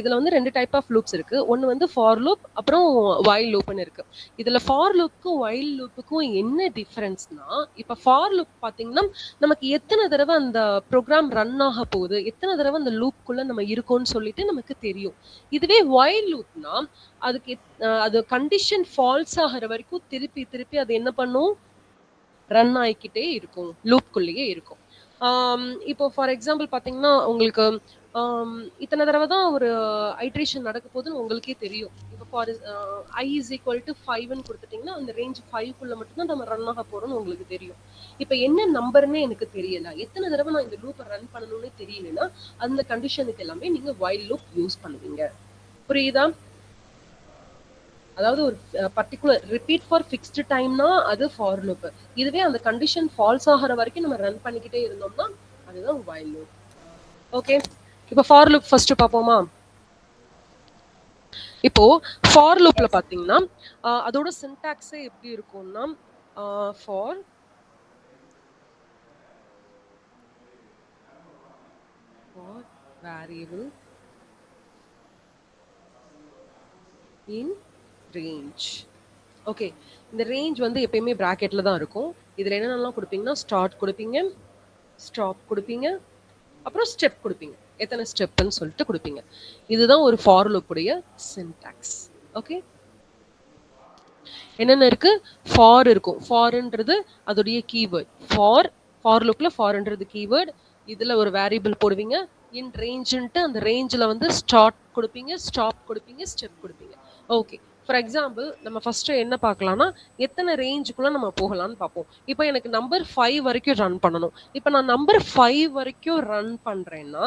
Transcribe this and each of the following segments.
இதுல வந்து 2 type of loops இருக்கு. ஒண்ணு வந்து ஃபார் லூப், அப்புறம் வைல் லூப்னு இருக்கு. இதுல ஃபார் லூப்க்கும் வைல் லூப்புக்கும் என்ன டிஃபரன்ஸ்னா, இப்ப ஃபார் லூப் பாத்தீங்கன்னா, நமக்கு எத்தன தடவ அந்த ப்ரோகிராம் ரன் ஆக போகுது, எத்தன தடவ அந்த லூப்க்குள்ள நம்ம இருக்கோம்னு சொல்லிட்டு நமக்கு தெரியும். இதுவே வைல் லூப்னா, அதுக்கு அது கண்டிஷன் ஃபால்ஸ் ஆகுற வரைக்கும் திருப்பி திருப்பி அது என்ன பண்ணும்? ரன் ஆயிக்கிட்டே இருக்கும். லூப்க்குள்ளேயே இருக்கும். இப்போ ஃபார் எக்ஸாம்பிள் பாத்தீங்கன்னா, உங்களுக்கு இத்தனை தடவை தான் ஒரு ஐட்ரேஷன் நடக்க போகுதுன்னு உங்களுக்கே தெரியும். இப்போ for I is equal to 5ன்னு கொடுத்துட்டீங்கன்னா, அந்த ரேஞ்ச் 5க்குள்ள மட்டும்தான் நம்ம ரன் ஆக போறோம்னு உங்களுக்கு தெரியும். இப்போ என்ன நம்பர்னே எனக்கு தெரியல, எத்தனை தடவை நான் இந்த லூப்பை ரன் பண்ணணும்னு தெரியலன்னா, அந்த கண்டிஷனுக்கு எல்லாமே நீங்க வைல் லூப் யூஸ் பண்ணுவீங்க. புரியுதா? அதாவது ஒரு பர்டிகுலர் ரிப்பீட் ஃபார் ஃபிக்ஸ்டு டைம்னா அது ஃபார் லூப். இதுவே அந்த கண்டிஷன் ஃபால்ஸ் ஆகிற வரைக்கும் நம்ம ரன் பண்ணிக்கிட்டே இருந்தோம்னா அதுதான் வைல் லூப். ஓகே, இப்போ ஃபார் லூப் ஃபர்ஸ்ட் பார்ப்போமா? இப்போ ஃபார் லூப்ல பாத்தீங்கன்னா அதோட சின்டாக்ஸே எப்படி இருக்கும்னா, for variable in range. Okay, இந்த ரேஞ்ச் வந்து எப்பயுமே பிராக்கெட்ல தான் இருக்கும். இதுல என்னென்னலாம் கொடுப்பீங்கன்னா, ஸ்டார்ட் கொடுப்பீங்க, ஸ்டாப் கொடுப்பீங்க, அப்புறம் ஸ்டெப் கொடுப்பீங்க. எத்தனை ஸ்டெப்னு சொல்லிட்டு கொடுப்பீங்க. இதுதான் ஒரு ஃபார் லூப் உடைய சின்டாக்ஸ். ஓகே, என்னென்ன இருக்கு? ஃபார் இருக்கும். ஃபார்ன்றது அதோடைய கீவேர்ட். ஃபார் லூப்ல ஃபார்ன்றது கீவேர்ட். இதுல ஒரு வேரியபிள் போடுவீங்க. இன் ரேஞ்சுன்ட்டு அந்த ரேஞ்சில் வந்து ஸ்டார்ட் கொடுப்பீங்க, ஸ்டாப் கொடுப்பீங்க, ஸ்டெப் கொடுப்பீங்க. ஓகே, ஃபார் எக்ஸாம்பிள் நம்ம ஃபர்ஸ்ட் என்ன பார்க்கலாம்னா, எத்தனை ரேஞ்சுக்குள்ள நம்ம போகலாம்னு பார்ப்போம். இப்போ எனக்கு நம்பர் 5 வரைக்கும் ரன் பண்ணணும். இப்போ நான் நம்பர் 5 வரைக்கும் ரன் பண்றேன்னா,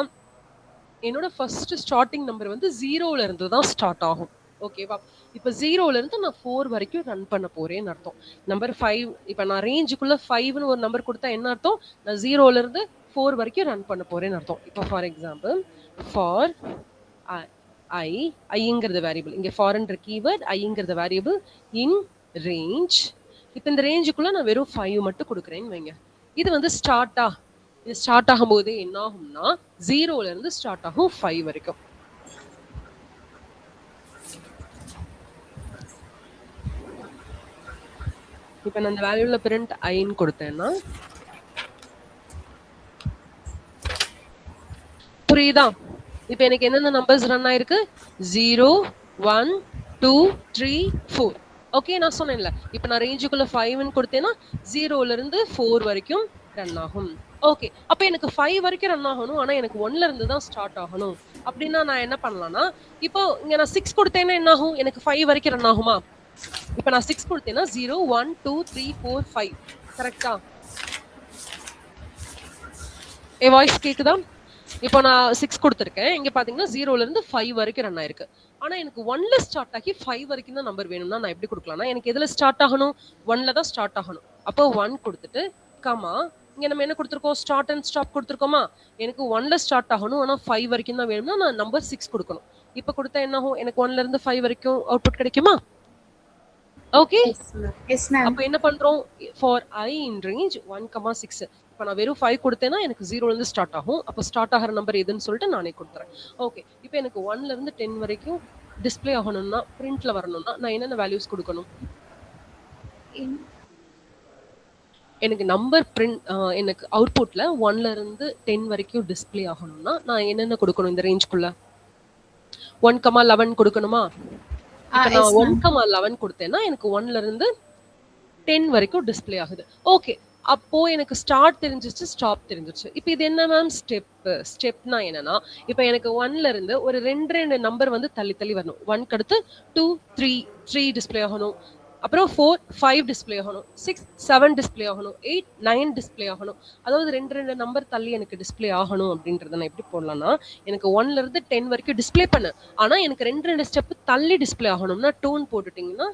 என்னோட ஃபர்ஸ்ட் ஸ்டார்டிங் நம்பர் வந்து 0ல இருந்து தான் ஸ்டார்ட் ஆகும். ஓகேவா? இப்போ 0ல இருந்து நான் 4 வரைக்கும் ரன் பண்ண போறேன்னு அர்த்தம். நம்பர் 5, இப்போ நான் ரேஞ்சுக்குள்ள 5ன்னு ஒரு நம்பர் கொடுத்தா என்ன அர்த்தம்? நான் 0ல இருந்து 4 வரைக்கும் ரன் பண்ண போறேன்னு அர்த்தம். இப்போ ஃபார் எக்ஸாம்பிள், ஃபார் ஐங்கிறது வேரியபிள், இங்க ஃபார்ன்ற கீவேர்ட், ஐங்கிறது வேரியபிள் இன் ரேஞ்ச். இப்போ இந்த ரேஞ்சுக்குள்ள நான் வெறும் 5 மட்டும் கொடுக்குறேன்னு வைங்க. இது வந்து இது ஸ்டார்ட் ஆகும்போது என்ன ஆகும்னா, 0ல இருந்து ஸ்டார்ட் ஆகும் 5 வரைக்கும். இப்ப நான் இந்த வேல்யூல பிரிண்ட் ஐன்னு கொடுத்தேன்னா, புரியுதா? இப்ப எனக்கு என்னென்ன நம்பர்ஸ் ரன் ஆயிருக்கு? 0, 1, 2, 3, 4. ஓகே, நான் சொன்னேன்ல, இப்ப நான் ரேஞ்சுக்குள்ள 5ன்னு கொடுத்தேன்னா 0ல இருந்து 4 வரைக்கும் ரன் ஆகும். ஓகே, அப்ப எனக்கு 5 வரைக்கும் ரன் ஆகணும், ஆனா எனக்கு 1ல இருந்து தான் ஸ்டார்ட் ஆகணும். அப்படின்னா நான் என்ன பண்ணலாம்னா, இப்போ இங்க நான் 6 கொடுத்தேன்னா என்ன ஆகும்? எனக்கு 5 வரைக்கும் ரன் ஆகுமா? இப்ப நான் 6 கொடுத்தேன்னா 0, 1, 2, 3, 4, 5. கரெக்டா? என் வாய்ஸ் கேக்குதா? இப்போ நான் 6 கொடுத்துருக்கேன். இங்க பாத்தீங்கன்னா 0ல இருந்து 5 வரைக்கும் ரன் ஆயிருக்கு. ஆனா எனக்கு 1ல ஸ்டார்ட் ஆகி 5 வரைக்கும் தான் நம்பர் வேணும்னா நான் எப்படி கொடுக்கலாம்னா, எனக்கு எதுல ஸ்டார்ட் ஆகணும்? 1ல தான் ஸ்டார்ட் ஆகணும். அப்போ 1 கொடுத்துட்டு கமா, இங்க நம்ம என்ன கொடுத்துருக்கோம்? ஸ்டார்ட் அண்ட் ஸ்டாப் கொடுத்துருக்கோமா? எனக்கு 1ல ஸ்டார்ட் ஆகணும், ஆனா 5 வரைக்கும் தான் வேணும்னா நான் நம்பர் 6 கொடுக்கணும். இப்போ கொடுத்தா என்ன ஆகும்? எனக்கு 1ல இருந்து 5 வரைக்கும் அவுட்புட் கிடைக்குமா? ஓகே, அப்ப என்ன பண்றோம்? For I in range 1, 6. இப்போ நான் வெறும் 5 கொடுத்தேன்னா எனக்கு 0ல இருந்து ஸ்டார்ட் ஆகும். அப்போ ஸ்டார்ட் ஆகிற நம்பர் எதுன்னு சொல்லிட்டு நானே கொடுத்துறேன். ஓகே, இப்போ எனக்கு 1ல இருந்து 10 வரைக்கும் டிஸ்பிளே ஆகணும்னா, பிரிண்ட்ல வரணும்னா நான் என்னென்ன வேல்யூஸ் கொடுக்கணும்? எனக்கு நம்பர் பிரிண்ட், எனக்கு அவுட்புட்ல 1ல இருந்து 10 வரைக்கும் டிஸ்பிளே ஆகணும்னா நான் என்னென்ன கொடுக்கணும் இந்த ரேஞ்சுக்குள்ள? 1, 11 கொடுக்கணுமா? நான் 1, 11 கொடுத்தேன்னா எனக்கு 1ல இருந்து 10 வரைக்கும் டிஸ்பிளே ஆகுது. ஓகே, அப்போ எனக்கு ஸ்டார்ட் தெரிஞ்சிச்சு, ஸ்டாப் தெரிஞ்சிச்சு. இப்போ இது என்ன மேம்? ஸ்டெப்னா என்னன்னா, இப்போ எனக்கு 1ல இருந்து ஒரு 2 நம்பர் வந்து தள்ளி தள்ளி வரணும். 1க்கு அடுத்து 2, 3 டிஸ்பிளே ஆகணும். அப்புறம் 4, 5 டிஸ்பிளே ஆகணும். 6, 7 டிஸ்பிளே ஆகணும். 8, 9 டிஸ்பிளே ஆகணும். அதாவது 2 நம்பர் தள்ளி எனக்கு டிஸ்பிளே ஆகணும் அப்படின்றத நான் எப்படி போடலாம்னா, எனக்கு 1ல இருந்து 10 வரைக்கும் டிஸ்பிளே பண்ணு, ஆனா எனக்கு 2 ஸ்டெப் தள்ளி டிஸ்பிளே ஆகணும்னா 2ன்னு போட்டுட்டீங்கன்னா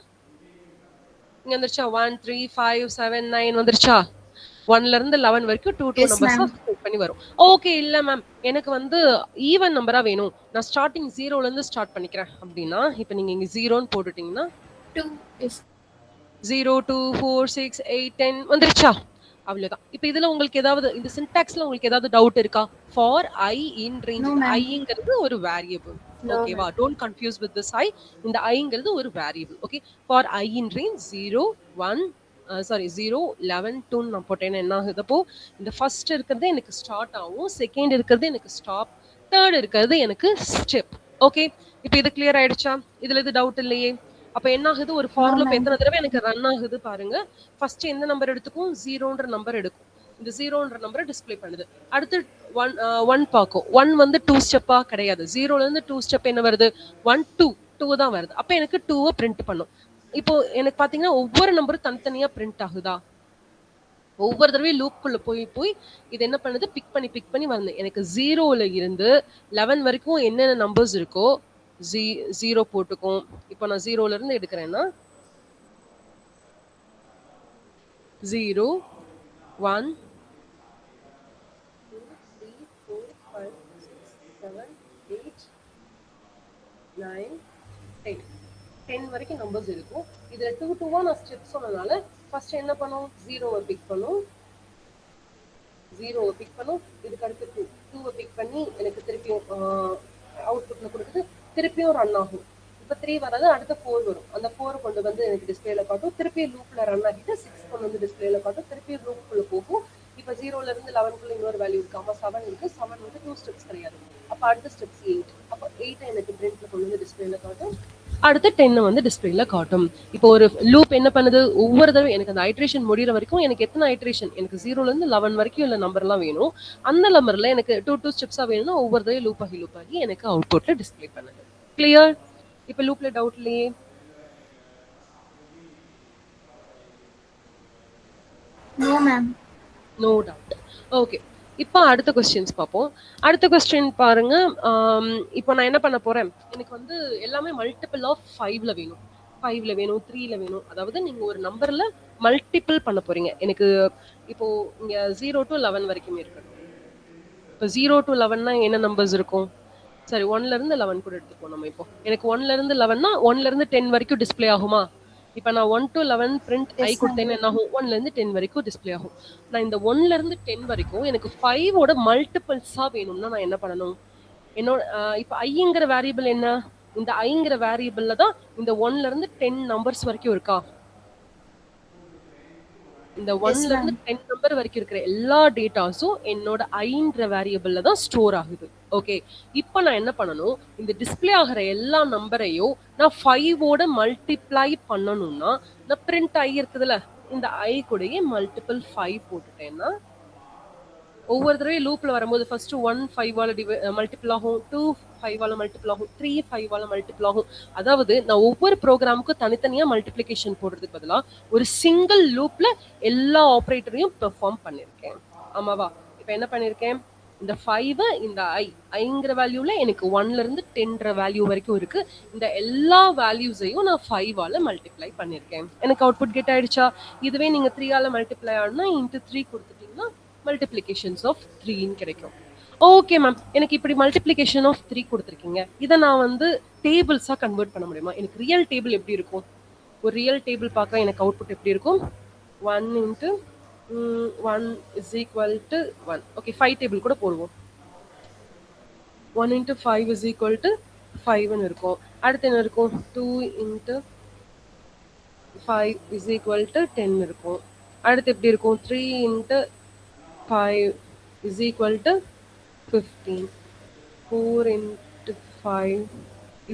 இங்க வந்துருச்சா? 1, 3, 5, 7, 9 வந்துருச்சா? 1ல இருந்து 11 வரைக்கும் 2 நம்பர்ஸா ஸ்ப்ளிட் பண்ணி வரும். ஓகே, இல்ல மேம் எனக்கு வந்து ஈவன் நம்பரா வேணும், நான் ஸ்டார்டிங் 0ல இருந்து ஸ்டார்ட் பண்ணிக்கிறேன் அப்படின்னா, இப்போ நீங்க இங்க 0ன்னு போட்டுட்டீங்கன்னா 0, 2, 4, 6, 8, 10 வந்துருச்சா? அவ்வளவுதான். இப்போ இதுல உங்களுக்கு ஏதாவது இந்த சின்டாக்ஸ்ல உங்களுக்கு ஏதாவது டவுட் இருக்கா? ஃபார் ஐ இன் ரேஞ்ச், ஐங்கிறது ஒரு வேரியபிள். No, ஓகேவா? ma'am. Don't confuse with this I. இந்த ஐங்கிறது ஒரு variable. Okay. For I in range 0, 1 sorry 0, 11, 2 நான் போட்டேன்னா என்ன ஆகுது? அப்போ இந்த ஃபர்ஸ்ட் இருக்கிறது எனக்கு ஸ்டார்ட் ஆகும். செகண்ட் இருக்கிறது எனக்கு ஸ்டாப். தேர்ட் இருக்கிறது எனக்கு ஸ்டெப். ஓகே. இப்போ இது கிளியர் ஆயிடுச்சா? இதுல எது டவுட் இல்லையே? அப்ப என்ன ஆகுது? ஒரு No, ஃபார் லூப் ma'am. எத்தனை தடவை எனக்கு ரன் ஆகுது பாருங்க. ஃபர்ஸ்ட் எந்த நம்பர் எடுத்துக்கும்? 0ன்ற நம்பர் எடுக்கும். இந்த 0ன்ற நம்பரை டிஸ்ப்ளே பண்ணுது. அடுத்து 1 பார்க்கும். 1 வந்து 2 ஸ்டெப்பா? கிடையாது. 0ல இருந்து 2 ஸ்டெப் என்ன வருது? 1, 2 தான் வருது. அப்ப எனக்கு 2 பிரிண்ட் பண்ணும். இப்போ எனக்கு பாத்தீங்கன்னா ஒவ்வொரு நம்பரும் தனித்தனியா பிரிண்ட் ஆகுதா? ஒவ்வொரு தடவையும் லூப்குள்ள போய் போய் இது என்ன பண்ணுது? பிக் பண்ணி வருது. எனக்கு 0ல இருந்து 11 வரைக்கும் என்னென்ன நம்பர்ஸ் இருக்கோ 0 போட்டுக்கும். இப்போ நான் 0ல இருந்து எடுக்கிறேன்னா 0, 1, 2, 3, 4, 5, 6, 7, 8, 9, 10. 10 வரைக்கும் நம்பர்ஸ் இருக்கும். இதுல 2 2 நான் ஸ்டெப் சொன்னனால ஃபர்ஸ்ட் என்ன பண்ணும்? 0வை பிக் பண்ணும். 0வை பிக் பண்ணும். இதுக்கு அடுத்து 2 2வை பிக் பண்ணி எனக்கு திருப்பியும் அவுட்புட்ல கொடுக்குது. திருப்பியும் ரன் ஆகும். இப்போ 3 வராது, அடுத்த 4 வரும். அந்த 4 கொண்டு வந்து எனக்கு டிஸ்பிளேல காட்டும். திருப்பி லூப்ல ரன் ஆகிட்டு 6 கொண்டு வந்து டிஸ்பிளேல காட்டும். திருப்பி லூப்குள்ள போகும். இப்போ 0ல இருந்து 11க்குள்ள இன்னொரு வேல்யூ இருக்கு. ஆமா 7 இருக்கு. 7 வந்து 2 ஸ்டெப்ஸ் கிடையாது. அப்ப அடுத்த ஸ்டெப்ஸ் 8. அப்போ 8 எனக்கு பிரிண்ட்ல கொண்டு வந்து டிஸ்பிளேல காட்டும். அடுத்து 10 வந்து டிஸ்பிளேல காட்டும். இப்போ ஒரு லூப் என்ன பண்ணுது? ஒவ்வொரு தடவை எனக்கு அந்த ஐட்ரேஷன் முடிகிற வரைக்கும் எனக்கு எத்தனை ஐட்ரேஷன்? எனக்கு 0ல இருந்து 11 வரைக்கும் உள்ள நம்பர்லாம் வேணும். அந்த நம்பர்ல எனக்கு 2 ஸ்டெப்ஸா வேணும்னா ஒவ்வொரு தடவை லூப் ஆகி எனக்கு அவுட்புட்ல டிஸ்ப்ளே பண்ணுது. கிளியர்? இப்போ லூப்ல டவுட் இல்லையே? No, ma'am. No doubt. Okay. இப்போ அடுத்த கொஸ்டின்ஸ் பார்ப்போம். அடுத்த கொஸ்டின் பாருங்க. இப்போ நான் என்ன பண்ண போறேன்? எனக்கு வந்து எல்லாமே மல்டிபிள் ஆஃப் 5ல வேணும். 5ல வேணும், 3ல வேணும். அதாவது நீங்க ஒரு நம்பர்ல மல்டிபிள் பண்ண போறீங்க. எனக்கு இப்போ இங்க 0 to 11 வரைக்குமே இருக்கு. இப்போ 0 to 11னா என்ன நம்பர்ஸ் இருக்கும்? சரி 1ல இருந்து 11 கூட எடுத்துப்போம் நம்ம இப்போ. எனக்கு 1ல இருந்து 11னா 1ல இருந்து 10 வரைக்கும் டிஸ்ப்ளே ஆகுமா? இப்ப நான் 1 to 11 print I Yes, ma'am. குடுத்தேன்னா என்ன ஆகும்? 1ல இருந்து 10 வரைக்கும் டிஸ்ப்ளே ஆகும். நான் இந்த 1ல இருந்து 10 வரைக்கும் எனக்கு 5ஓட மல்டிபிள்ஸா வேணும்னா நான் என்ன பண்ணணும்? என்னோட இப்ப ஐங்கிற வேரியபிள் என்ன? இந்த ஐங்கிற வேரியபிள்ல தான் இந்த 1ல இருந்து 10 நம்பர்ஸ் வரைக்கும் இருக்கா? இந்த Yes, 1ல இருந்து ma'am. 10 நம்பர் வரைக்கும் இருக்கிற எல்லா டேட்டாஸும் என்னோட ஐன்ற வேரியபிள்ல தான் ஸ்டோர் ஆகுது. ஓகே. இப்ப நான் என்ன பண்ணணும்? இந்த டிஸ்ப்ளே ஆகுற எல்லா நம்பரையும் நான் 5ஓட மல்டிப்ளை பண்ணணும்னா, நான் பிரிண்ட் ஐ இருக்குதுல்ல, இந்த ஐ கூடயே மல்டிபிள் 5 போட்டுட்டேன்னா, ஒவ்வொரு தடவையும் லூப்ல வரும்போது ஃபர்ஸ்ட் 1 5ஆல மல்டிபிள் ஆகும், 2 5ஆல மல்டிபிள் ஆகும், 3 5ஆல மல்டிபிள் ஆகும். அதாவது நான் ஒவ்வொரு ப்ரோக்ராமுக்கும் தனித்தனியா மல்டிப்ளிகேஷன் போடுறதுக்கு பதிலா ஒரு சிங்கிள் லூப்ல எல்லா ஆப்பரேட்டரையும் பெர்ஃபார்ம் பண்ணிருக்கேன். ஆமாவா? இப்போ என்ன பண்ணிருக்கேன்? இந்த 5 இந்த ஐங்கிற வேல்யூல எனக்கு 1ல இருந்து 10ன்ற வேல்யூ வரைக்கும் இருக்கு. இந்த எல்லா வேல்யூஸையும் நான் 5ஆல மல்டிப்ளை பண்ணிருக்கேன். எனக்கு அவுட்புட் கெட் ஆயிடுச்சா? இதுவே நீங்க 3ஆல மல்டிப்ளை ஆனா இன்டு 3 கொடுத்துட்டீங்கன்னா மல்டிப்ளிகேஷன்ஸ் ஆஃப் 3ன்னு கிடைக்கும். Okay ma'am. எனக்கு இப்படி மல்டிப்ளிகேஷன் ஆஃப் 3 குடுத்துருக்கீங்க. இத நான் வந்து டேபிள்ஸா கன்வெர்ட் பண்ண முடியுமா? எனக்கு ரியல் டேபிள் எப்படி இருக்கும்? ஒரு ரியல் டேபிள் பார்க்க எனக்கு அவுட்புட் எப்படி இருக்கும்? 1 into 1 is equal to 1. Okay 5 table கூட போடுவோம். 1 இன்டு 5 இஸ் ஈக்குவல் டு 5ன்னு இருக்கும். அடுத்து என்ன இருக்கும்? 2 இன்டு 5 இஸ் ஈக்குவல் டு 10 இருக்கும். அடுத்து எப்படி இருக்கும்? 3 into 5 is equal to 15. 4 into 5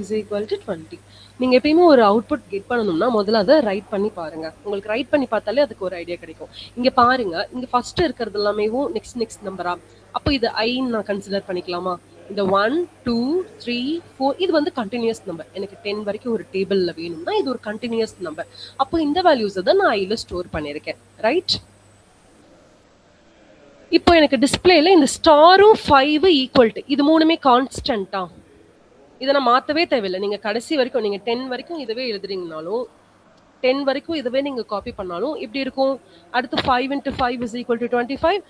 is equal to 20. நீங்க எப்பயுமே ஒரு அவுட்புட் கெட் பண்ணணும்னா முதல்ல அதை ரைட் பண்ணி பாருங்க. உங்களுக்கு ரைட் பண்ணி பார்த்தாலே அதுக்கு ஒரு ஐடியா கிடைக்கும். இங்க பாருங்க, இங்க ஃபர்ஸ்ட் இருக்கிறது எல்லாமே நெக்ஸ்ட் நம்பரா? அப்போ இது ஐன்னு நான் கன்சிடர் பண்ணிக்கலாமா? இந்த 1 2 3 4 இது வந்து கண்டினியூஸ் நம்பர். எனக்கு 10 வரைக்கும் ஒரு டேபிள்ல வேணும்னா இது ஒரு கண்டினியூஸ் நம்பர். அப்போ இந்த வேல்யூஸை தான் நான் ஐல ஸ்டோர் பண்ணியிருக்கேன். ரைட்? இப்போ எனக்கு டிஸ்பிளேல இந்த ஸ்டாரும் 5 ஈக்குவல் டு இது மூணுமே கான்ஸ்டன்ட்டா? இதை நான் மாத்தவே தேவையில்லை. நீங்க கடைசி வரைக்கும் நீங்க 10 வரைக்கும் இதுவே எழுதுறீங்கனாலும் 10 வரைக்கும் இதுவே நீங்க காப்பி பண்ணாலும் எப்படி இருக்கும்? அடுத்து 5 into 5 is equal to 25,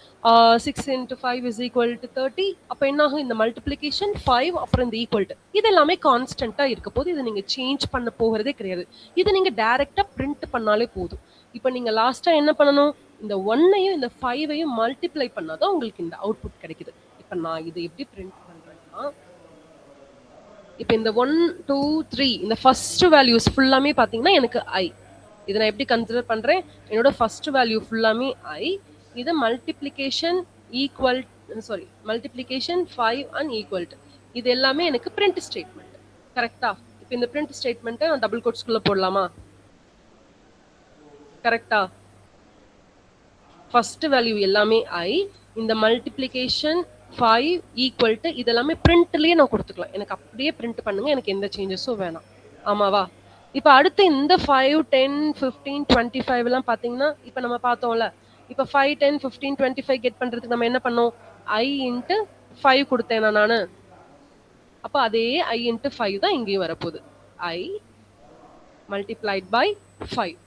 6 into 5 is equal to 30. அப்ப என்ன ஆகும்? இந்த மல்டிப்ளிகேஷன் 5 அப்புறம் இந்த ஈக்குவல் டு இது எல்லாமே கான்ஸ்டன்ட்டா இருக்க போது இதை நீங்க சேஞ்ச் பண்ண போகிறதே கிடையாது. இதை நீங்க டைரக்டா பிரிண்ட் பண்ணாலே போதும். இப்போ நீங்க லாஸ்டா என்ன பண்ணணும்? இந்த 1ஐயும் இந்த 5ஐயும் மல்டிப்ளை பண்ணாதான் உங்களுக்கு இந்த அவுட்புட் கிடைக்குது. இப்போ நான் இதை எப்படி பிரிண்ட் பண்றேன்னா இப்ப இந்த 1, 2, 3 இந்த ஃபர்ஸ்ட் வேல்யூஸ் ஃபுல்லாமே பாத்தீங்கன்னா எனக்கு I. இதை நான் எப்படி கன்சிடர் பண்றேன்? என்னோட ஃபர்ஸ்ட் வேல்யூ ஃபுல்லாமே I. இது multiplication equal sorry multiplication 5 and equal to இது எல்லாமே எனக்கு பிரிண்ட் ஸ்டேட்மெண்ட். கரெக்டா? இப்போ இந்த பிரிண்ட் ஸ்டேட்மெண்ட்டை நான் டபுள் கோட்ஸ்குள்ள போடலாமா? கரெக்டா? ஃபர்ஸ்ட் வேல்யூ எல்லாமே I. இந்த மல்டிப்ளிகேஷன் 5 ஈக்குவல் டு இதெல்லாமே பிரிண்ட்லயே நான் கொடுத்துக்கலாம். எனக்கு அப்படியே பிரிண்ட் பண்ணுங்க, எனக்கு எந்த சேஞ்சஸும் வேணாம். ஆமாவா? இப்ப அடுத்து இந்த 5, 10, 15, 25 எல்லாம் பாத்தீங்கன்னா இப்ப நம்ம பார்த்தோம்ல. இப்ப 5, 10, 15, 25 கெட் பண்றதுக்கு நம்ம என்ன பண்ணோம்? I இன்ட்டு 5 கொடுத்தேனா நானு? அப்ப அதே I இன்ட்டு 5 தான் இங்கேயும் வரப்போகுது. I multiplied by 5.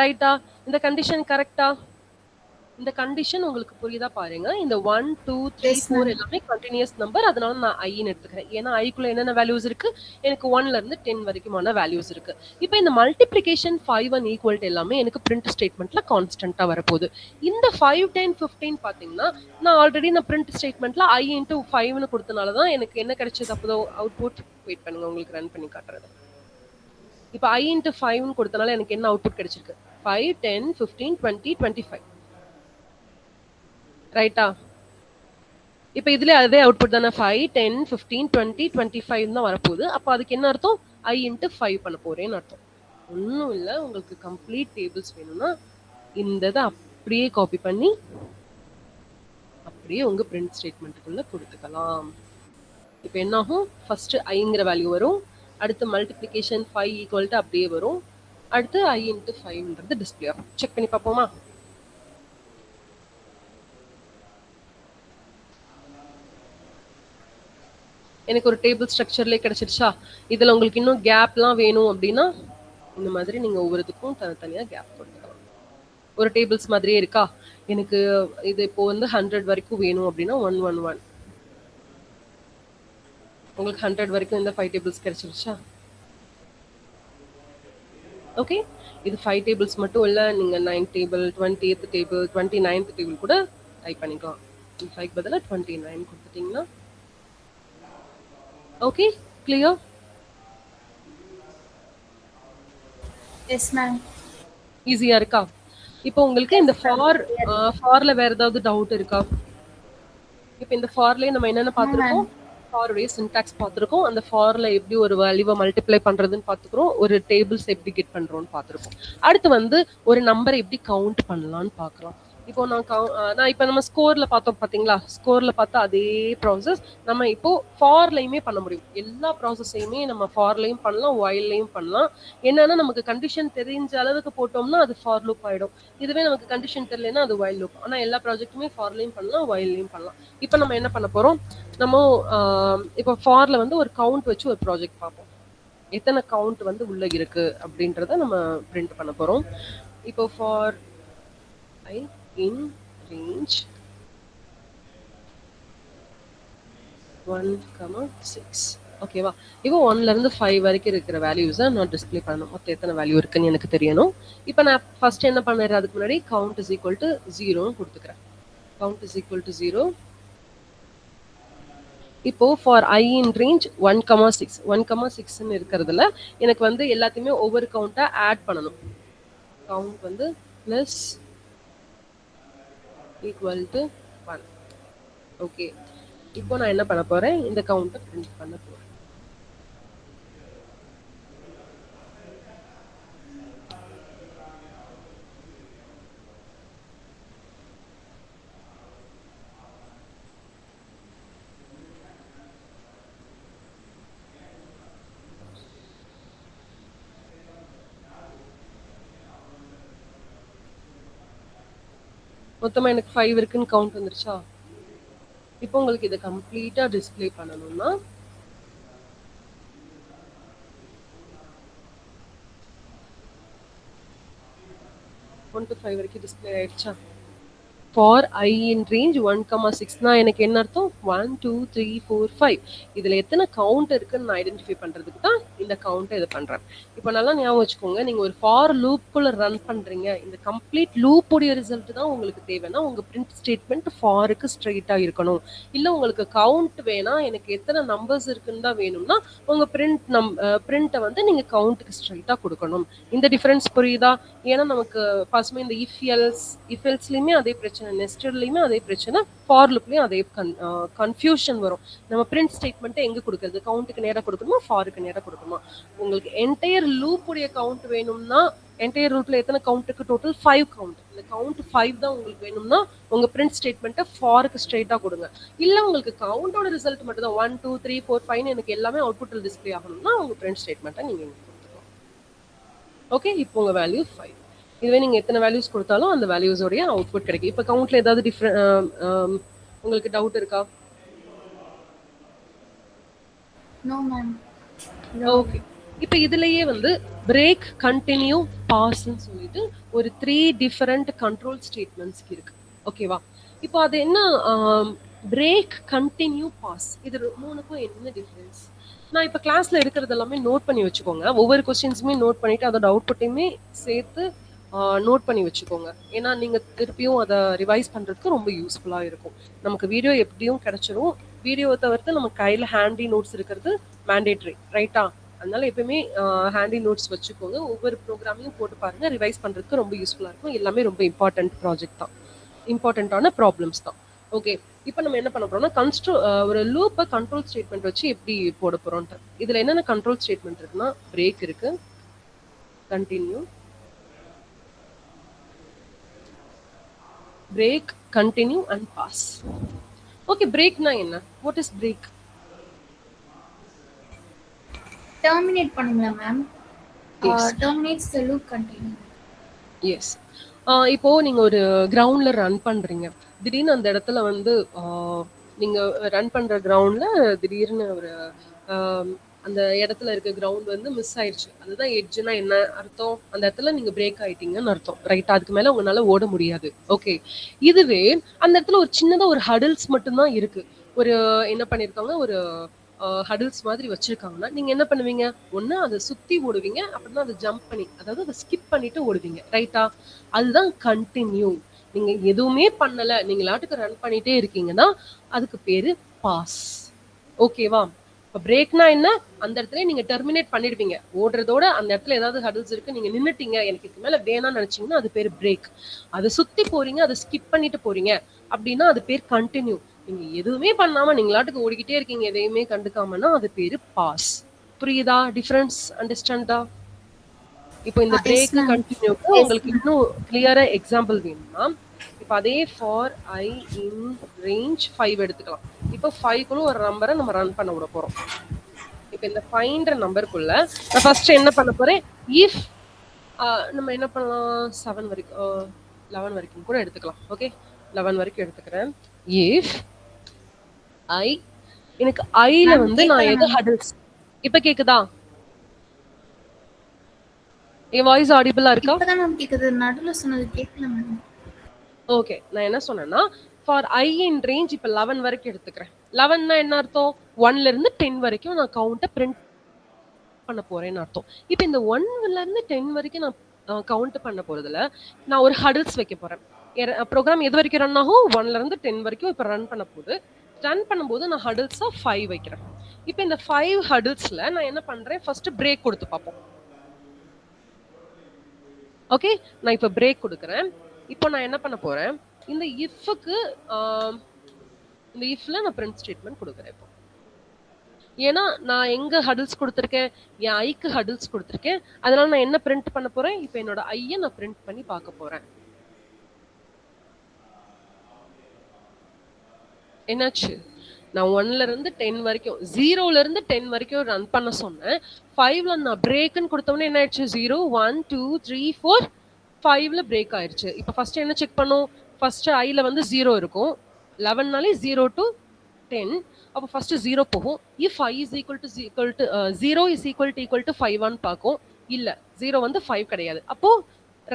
ரைட்டா? இந்த கண்டிஷன் கரெக்டா? இந்த கண்டிஷன் உங்களுக்கு புரியுதா பாருங்க. இந்த 1, 2, 3, Yes, 4 ma'am. எல்லாமே கன்டினியூஸ் நம்பர். அதனால நான் ஐன்னு எடுத்துக்கிறேன். ஏன்னா ஐக்குள்ள என்னென்ன வேல்யூஸ் இருக்கு? எனக்கு 1ல இருந்து 10 வரைக்குமான வேல்யூஸ் இருக்கு. இப்போ இந்த மல்டிப்ளிகேஷன் 5 அண்ட் ஈக்குவல் டு எல்லாமே எனக்கு பிரிண்ட் ஸ்டேட்மெண்ட்ல கான்ஸ்டன்ட்டா வரப்போகுது. இந்த 5, 10, 15 பாத்தீங்கன்னா நான் ஆல்ரெடி நான் பிரிண்ட் ஸ்டேட்மெண்ட்ல I இன்ட்டு 5ன்னு கொடுத்தனால தான் எனக்கு என்ன கிடைச்சது? அப்போ அவுட்புட் வெயிட் பண்ணுங்க, உங்களுக்கு ரன் பண்ணி காட்டுறது. இப்போ I இன்ட்டு 5ன்னு கொடுத்தனால எனக்கு என்ன அவுட்புட் கிடைச்சிருக்கு? 5, 10, 15, 20, 25. ரைட்டா? இப்போ இதுல அதே அவுட்புட் தானே 5, 10, 15, 20, 25 தான் வரப்போகுது. அப்போ அதுக்கு என்ன அர்த்தம்? I இன்ட்டு 5 பண்ண போறேன்னு அர்த்தம். ஒன்றும் இல்லை, உங்களுக்கு கம்ப்ளீட் டேபிள்ஸ் வேணும்னா இந்த இதை அப்படியே காப்பி பண்ணி அப்படியே உங்க பிரிண்ட் ஸ்டேட்மெண்ட்டுக்குள்ள கொடுத்துக்கலாம். இப்போ என்ன ஆகும்? ஃபர்ஸ்ட் ஐங்கிற வேல்யூ வரும். அடுத்து மல்டிப்ளிகேஷன் 5 ஈக்குவல் டு அப்படியே வரும். அடுத்து I இன்ட்டு 5ன்றது டிஸ்பிளே ஆகும். செக் பண்ணி பார்ப்போமா? எனக்கு ஒரு டேபிள் ஸ்ட்ரக்சர்லேயே கிடைச்சிருச்சா? இதில் உங்களுக்கு இன்னும் கேப்லாம் வேணும் அப்படின்னா இந்த மாதிரி நீங்கள் ஒவ்வொருத்துக்கும் தனித்தனியாக கேப் கொடுத்துக்கலாம். ஒரு டேபிள்ஸ் மாதிரியே இருக்கா? எனக்கு இது இப்போ வந்து 100 வரைக்கும் வேணும் அப்படின்னா 111. உங்களுக்கு 100 வரைக்கும் இந்த 5 டேபிள்ஸ் கிடைச்சிருச்சா? ஓகே, இது 5 டேபிள்ஸ் மட்டும் இல்லை, நீங்கள் 9 table, 20th table, 29th table கூட டைப் பண்ணிக்கலாம். 5 பதிலாக 29 கொடுத்துட்டிங்கன்னா ஓகே, கிளியர்? Yes, ma'am. ஈஸியா இருக்கா? இப்போ உங்களுக்கு இந்த ஃபார்ல வேற ஏதாவது டவுட் இருக்கா? இப்போ இந்த ஃபார்லயே நம்ம என்னென்ன பார்த்துருக்கோம்? ஃபாருடைய சின்டாக்ஸ் பார்த்துருக்கோம். அந்த ஃபார்ல எப்படி ஒரு வேல்யூவை மல்டிப்ளை பண்றதுன்னு பார்த்துக்கிறோம். ஒரு டேபிள்ஸ் எப்படி கெட் பண்றோம்னு பார்த்துருக்கோம். அடுத்து வந்து ஒரு நம்பரை எப்படி கவுண்ட் பண்ணலாம்னு பார்க்கலாம். இப்போ நான் இப்போ நம்ம ஸ்கோர்ல பார்த்தோம் பாத்தீங்களா? ஸ்கோர்ல பார்த்தா அதே ப்ராசஸ் நம்ம இப்போ ஃபார்லையுமே பண்ண முடியும். எல்லா ப்ராசஸையுமே நம்ம ஃபார்லையும் பண்ணலாம், ஒயில்லையும் பண்ணலாம். என்னன்னா நமக்கு கண்டிஷன் தெரிஞ்ச அளவுக்கு போட்டோம்னா அது ஃபார் லூப் ஆயிடும். இதுவே நமக்கு கண்டிஷன் தெரியலன்னா அது ஒயில் லூப். ஆனா எல்லா ப்ராஜெக்ட்டுமே ஃபார்லையும் பண்ணலாம், ஒயில்லையும் பண்ணலாம். இப்போ நம்ம என்ன பண்ண போறோம்? நம்ம இப்போ ஃபார்ல வந்து ஒரு கவுண்ட் வச்சு ஒரு ப்ராஜெக்ட் பார்ப்போம். எத்தனை கவுண்ட் வந்து உள்ள இருக்கு அப்படின்றத நம்ம பிரிண்ட் பண்ண போறோம். இப்போ ஃபார் I in range 1, 6. ஓகேவா? இப்போ 1ல இருந்து 5 வரைக்கும் இருக்கிற வேல்யூஸை நான் டிஸ்பிளே பண்ணணும். மொத்தம் எத்தனை வேல்யூ இருக்குன்னு எனக்கு தெரியணும். இப்போ நான் ஃபர்ஸ்ட் என்ன பண்ணுறேன்? அதுக்கு முன்னாடி கவுண்ட் இஸ் ஈக்குவல் டு 0ன்னு கொடுத்துக்கிறேன். Count is equal to 0. இப்போ ஃபார் I இன் ரேஞ்ச் 1,6 1,6ன்னு இருக்கிறதுல எனக்கு வந்து எல்லாத்தையுமே ஒவ்வொரு கவுண்டா ஆட் பண்ணணும். கவுண்ட் வந்து பிளஸ் ஈக்குவல் டு 1. ஓகே, இப்போ நான் என்ன பண்ண போறேன்? இந்த கவுண்டை பிரிண்ட் பண்ண போறேன். மொத்தமா எனக்கு 5 இருக்குன்னு கவுண்ட் வந்துருச்சா? இப்போ உங்களுக்கு இதை கம்ப்ளீட்டா டிஸ்பிளே பண்ணணும்னா ஒன் டு 5 வரைக்கும் டிஸ்பிளே ஆயிடுச்சா? ஃபார் I in range 1,6 எனக்கு என்ன அர்த்தம் 1 2 3 4 5 இதுல எத்தனை கவுண்ட் இருக்குன்னு நான் ஐடென்டிஃபை பண்றதுக்கு தான் இந்த கவுண்ட் இது பண்றேன். இப்போ நல்லா ஞாபகம் வச்சுக்கோங்க, நீங்க ஒரு ஃபார் லூப்புக்குள்ள ரன் பண்றீங்க, இந்த கம்ப்ளீட் லூப் உடைய ரிசல்ட் தான் உங்களுக்கு தேவைன்னா உங்க பிரிண்ட் ஸ்டேட்மெண்ட் ஃபாருக்கு ஸ்ட்ரெயிட்டா இருக்கணும். இல்ல உங்களுக்கு கவுண்ட் வேணா, எனக்கு எத்தனை நம்பர்ஸ் இருக்குன்னு தான் வேணும்னா உங்க பிரிண்ட்டை வந்து நீங்க கவுண்ட்டுக்கு ஸ்ட்ரெயிட்டா கொடுக்கணும். இந்த டிஃபரன்ஸ் புரியுதா? ஏன்னா நமக்கு ஃபர்ஸ்ட்மே இந்த இஃப் எல்ஸ்லயுமே அதே பிரச்சனை, நெஸ்டட்லயுமே அதே பிரச்சனை, ஃபார் லுப்லயும் அதே கன்ஃபியூஷன் வரும். நம்ம பிரிண்ட் ஸ்டேட்மெண்ட் எங்க கொடுக்கறது, கவுண்ட்டுக்கு நேரா கொடுக்கணுமா ஃபாருக்கு நேரா கொடுக்கணுமா? உங்களுக்கு என்டையர் லூப் உடைய கவுண்ட் வேணும்னா, என்டையர் லூப்ல எத்தனை கவுண்ட் இருக்கு, டோட்டல் 5 கவுண்ட். இந்த கவுண்ட் 5 தான் உங்களுக்கு வேணும்னா உங்க பிரிண்ட் ஸ்டேட்மெண்ட்டை ஃபாருக்கு ஸ்ட்ரெயிட்டா கொடுங்க. இல்ல உங்களுக்கு கவுண்டோட ரிசல்ட் மட்டும் தான் 1 2 3 4 5 எனக்கு எல்லாமே அவுட்புட்ல டிஸ்ப்ளே ஆகணும்னா உங்க பிரிண்ட் ஸ்டேட்மெண்ட்டை நீங்க கொடுத்துக்கலாம். ஓகே, இப்போ உங்க வேல்யூ 5. இதுவே நீங்க எத்தனை வேல்யூஸ் கொடுத்தாலும் அந்த வேல்யூஸோடைய அவுட்புட் கிடைக்கும். இப்போ கவுண்ட்ல ஏதாவது உங்களுக்கு டவுட் இருக்கா? No, ma'am. ஓகே, இப்போ இதுலயே வந்து பிரேக், கண்டினியூ, பாஸ்ன்னு சொல்லிட்டு ஒரு 3 டிஃபரெண்ட் கண்ட்ரோல் ஸ்டேட்மெண்ட்ஸ் இருக்கு. ஓகேவா? இப்போ அது என்ன, பிரேக், கண்டினியூ, பாஸ், இது மூணுக்கும் என்ன டிஃபரன்ஸ்? நான் இப்போ கிளாஸ்ல எடுக்கிறது எல்லாமே நோட் பண்ணி வச்சுக்கோங்க. ஒவ்வொரு கொஸ்டின்ஸுமே நோட் பண்ணிட்டு அதோட அவுட்புட்டையுமே சேர்த்து நோட் பண்ணி வச்சுக்கோங்க. ஏன்னா நீங்க திருப்பியும் அதை ரிவைஸ் பண்றதுக்கு ரொம்ப யூஸ்ஃபுல்லா இருக்கும். நமக்கு வீடியோ எப்படியும் கிடைச்சிரும். வீடியோவை தவிர்த்து நம்ம கையில ஹேண்டி நோட்ஸ் இருக்கிறது மேண்டேட்ரி, ரைட்டா? அதனால எப்பயுமே ஹேண்டி நோட்ஸ் வச்சுக்கோங்க. ஒவ்வொரு ப்ரோக்ராமையும் போட்டு பாருங்க, ரிவைஸ் பண்றதுக்கு ரொம்ப யூஸ்ஃபுல்லா இருக்கும். எல்லாமே ரொம்ப இம்பார்ட்டன்ட் ப்ராஜெக்ட் தான், இம்பார்ட்டன்டான ப்ராப்ளம்ஸ் தான். ஓகே, இப்போ நம்ம என்ன பண்ண போறோம்னா ஒரு லூப்பை கண்ட்ரோல் ஸ்டேட்மெண்ட் வச்சு எப்படி போட போறோம்ட்டு. இதுல என்னென்ன கண்ட்ரோல் ஸ்டேட்மெண்ட் இருக்குன்னா, பிரேக் இருக்கு, continue, break, continue and pass. Okay, பிரேக்னா என்ன? What is break? Terminate பண்ணுங்களா ma'am? Yes. Terminates the loop continue. Yes. இப்போ நீங்க ஒரு கிரவுண்ட்ல ரன் பண்றீங்க. திடீர்னு அந்த இடத்துல வந்து நீங்க ரன் பண்ற கிரவுண்ட்ல திடீர்னு ஒரு அந்த இடத்துல இருக்க கிரவுண்ட் வந்து மிஸ் ஆயிடுச்சு. அதுதான் எட்ஜ்னா என்ன அர்த்தம்? அந்த இடத்துல நீங்க பிரேக் ஆயிட்டீங்கன்னு அர்த்தம், ரைட்? அதுக்கு மேல உங்களால ஓட முடியாது. ஓகே, இதுவே அந்த இடத்துல ஒரு சின்னதா ஒரு ஹடில்ஸ் மட்டும்தான் இருக்கு. ஒரு என்ன பண்ணிருக்காங்க, ஒரு ஹடில்ஸ் மாதிரி வச்சிருக்காங்கன்னா நீங்க என்ன பண்ணுவீங்க? ஒண்ணு அதை சுத்தி ஓடுவீங்க, அப்படின்னா அதை ஜம்ப் பண்ணி, அதாவது அதை ஸ்கிப் பண்ணிட்டு ஓடுவீங்க, ரைட்டா? அதுதான் கண்டினியூ. நீங்க எதுவுமே பண்ணல, நீங்க லாட்டுக்கு ரன் பண்ணிட்டே இருக்கீங்கன்னா அதுக்கு பேரு பாஸ். ஓகேவா? இப்ப பிரேக்னா என்ன? அந்த இடத்துல நீங்க டெர்மினேட் பண்ணிடுவீங்க, ஓடுறதோட அந்த இடத்துல ஏதாவது ஹடில்ஸ் இருக்கு, நீங்க நின்னுட்டீங்க, எனக்கு இதுக்கு மேல வேணாம்னு நினைச்சீங்கன்னா அது பேரு பிரேக். அதை சுத்தி போறீங்க, அதை ஸ்கிப் பண்ணிட்டு போறீங்க அப்படின்னா அது பேர் கண்டினியூ. நீங்க எதுவுமே பண்ணாம நீங்களாட்டுக்கு ஓடிக்கிட்டே இருக்கீங்க, எதையுமே கண்டுக்காமன்னா அது பேரு பாஸ். புரியுதா டிஃபரன்ஸ்? அண்டர்ஸ்டாண்டா? இப்போ இந்த Yes, பிரேக், ma'am. கண்டினியூக்கு Yes, உங்களுக்கு ma'am. இன்னும் கிளியரா எக்ஸாம்பிள் வேணும்னா, இப்போ அதே ஃபார் I in range 5 எடுத்துக்கலாம். இப்போ 5க்குள்ள ஒரு நம்பரை நம்ம ரன் பண்ண விட போறோம். இப்போ இந்த 5ன்ற நம்பருக்குள்ள நான் ஃபர்ஸ்ட் என்ன பண்ண போறேன், இஃப் நம்ம என்ன பண்ணலாம், 7 வரைக்கும் 11 வரைக்கும் கூட எடுத்துக்கலாம். ஓகே, 11 வரைக்கும் எடுத்துக்கிறேன். இஃப் ஐ, எனக்கு ஐல Ma'am, வந்து நான் கேட்கல எது ma'am. ஹடில்ஸ், இப்ப கேக்குதா? என் வாய்ஸ் ஆடிபிளா இருக்கா? இப்பதான் மேம் கேக்குது, நடுவுல சொன்னது கேட்கல மேம். ஓகே, நான் என்ன சொன்னேன்னா ஃபார் ஐ இன் ரேஞ்ச் இப்போ 11 வரைக்கும் எடுத்துக்கிறேன். 11னா என்ன அர்த்தம்? 1ல இருந்து 10 வரைக்கும் நான் கவுண்ட்டை பிரிண்ட் பண்ண போறேன்னு அர்த்தம். இப்போ இந்த 1ல இருந்து 10 வரைக்கும் நான் கவுண்ட் பண்ண போறதுல நான் ஒரு ஹடில்ஸ் வைக்க போறேன். ப்ரோக்ராம் எது வரைக்கும் ரன் ஆகும்? 1ல இருந்து 10 வரைக்கும் இப்போ ரன் பண்ண போகுது. ரன் பண்ணும்போது நான் ஹடில்ஸா 5 வைக்கிறேன். இப்போ இந்த 5 ஹடில்ஸ்ல நான் என்ன பண்றேன், ஃபர்ஸ்ட் பிரேக் கொடுத்து பார்ப்போம். ஓகே, நான் இப்போ பிரேக் கொடுக்குறேன். இப்போ நான் என்ன பண்ண போறேன், இந்த இஃப்க்கு இந்த இஃப்ல நான் பிரிண்ட் ஸ்டேட்மெண்ட் கொடுக்குறேன். இப்போ ஏன்னா நான் எங்க ஹடில்ஸ் கொடுத்துருக்கேன், என் ஐக்கு ஹடில்ஸ் கொடுத்துருக்கேன். அதனால நான் என்ன பிரிண்ட் பண்ண போறேன், இப்போ என்னோட ஐயை நான் பிரிண்ட் பண்ணி பார்க்க போறேன். என்னாச்சு? நான் 1ல இருந்து 10 வரைக்கும், 0ல இருந்து 10 வரைக்கும் ரன் பண்ண சொன்னேன். 5ல நான் பிரேக்னு கொடுத்தோன்னே என்ன ஆயிடுச்சு, 0 1 2 3 4 5ல பிரேக் ஆயிடுச்சு. இப்போ ஃபர்ஸ்ட் என்ன செக் பண்ணும், ஃபர்ஸ்ட் ஐல வந்து 0 இருக்கும். 11னாலே 0 to 10. அப்போ ஃபர்ஸ்ட் 0 போகும். If I is equal to 0 is equal to 5 ஆன்னு பார்க்கும். இல்ல, 0 வந்து 5 கிடையாது. அப்போ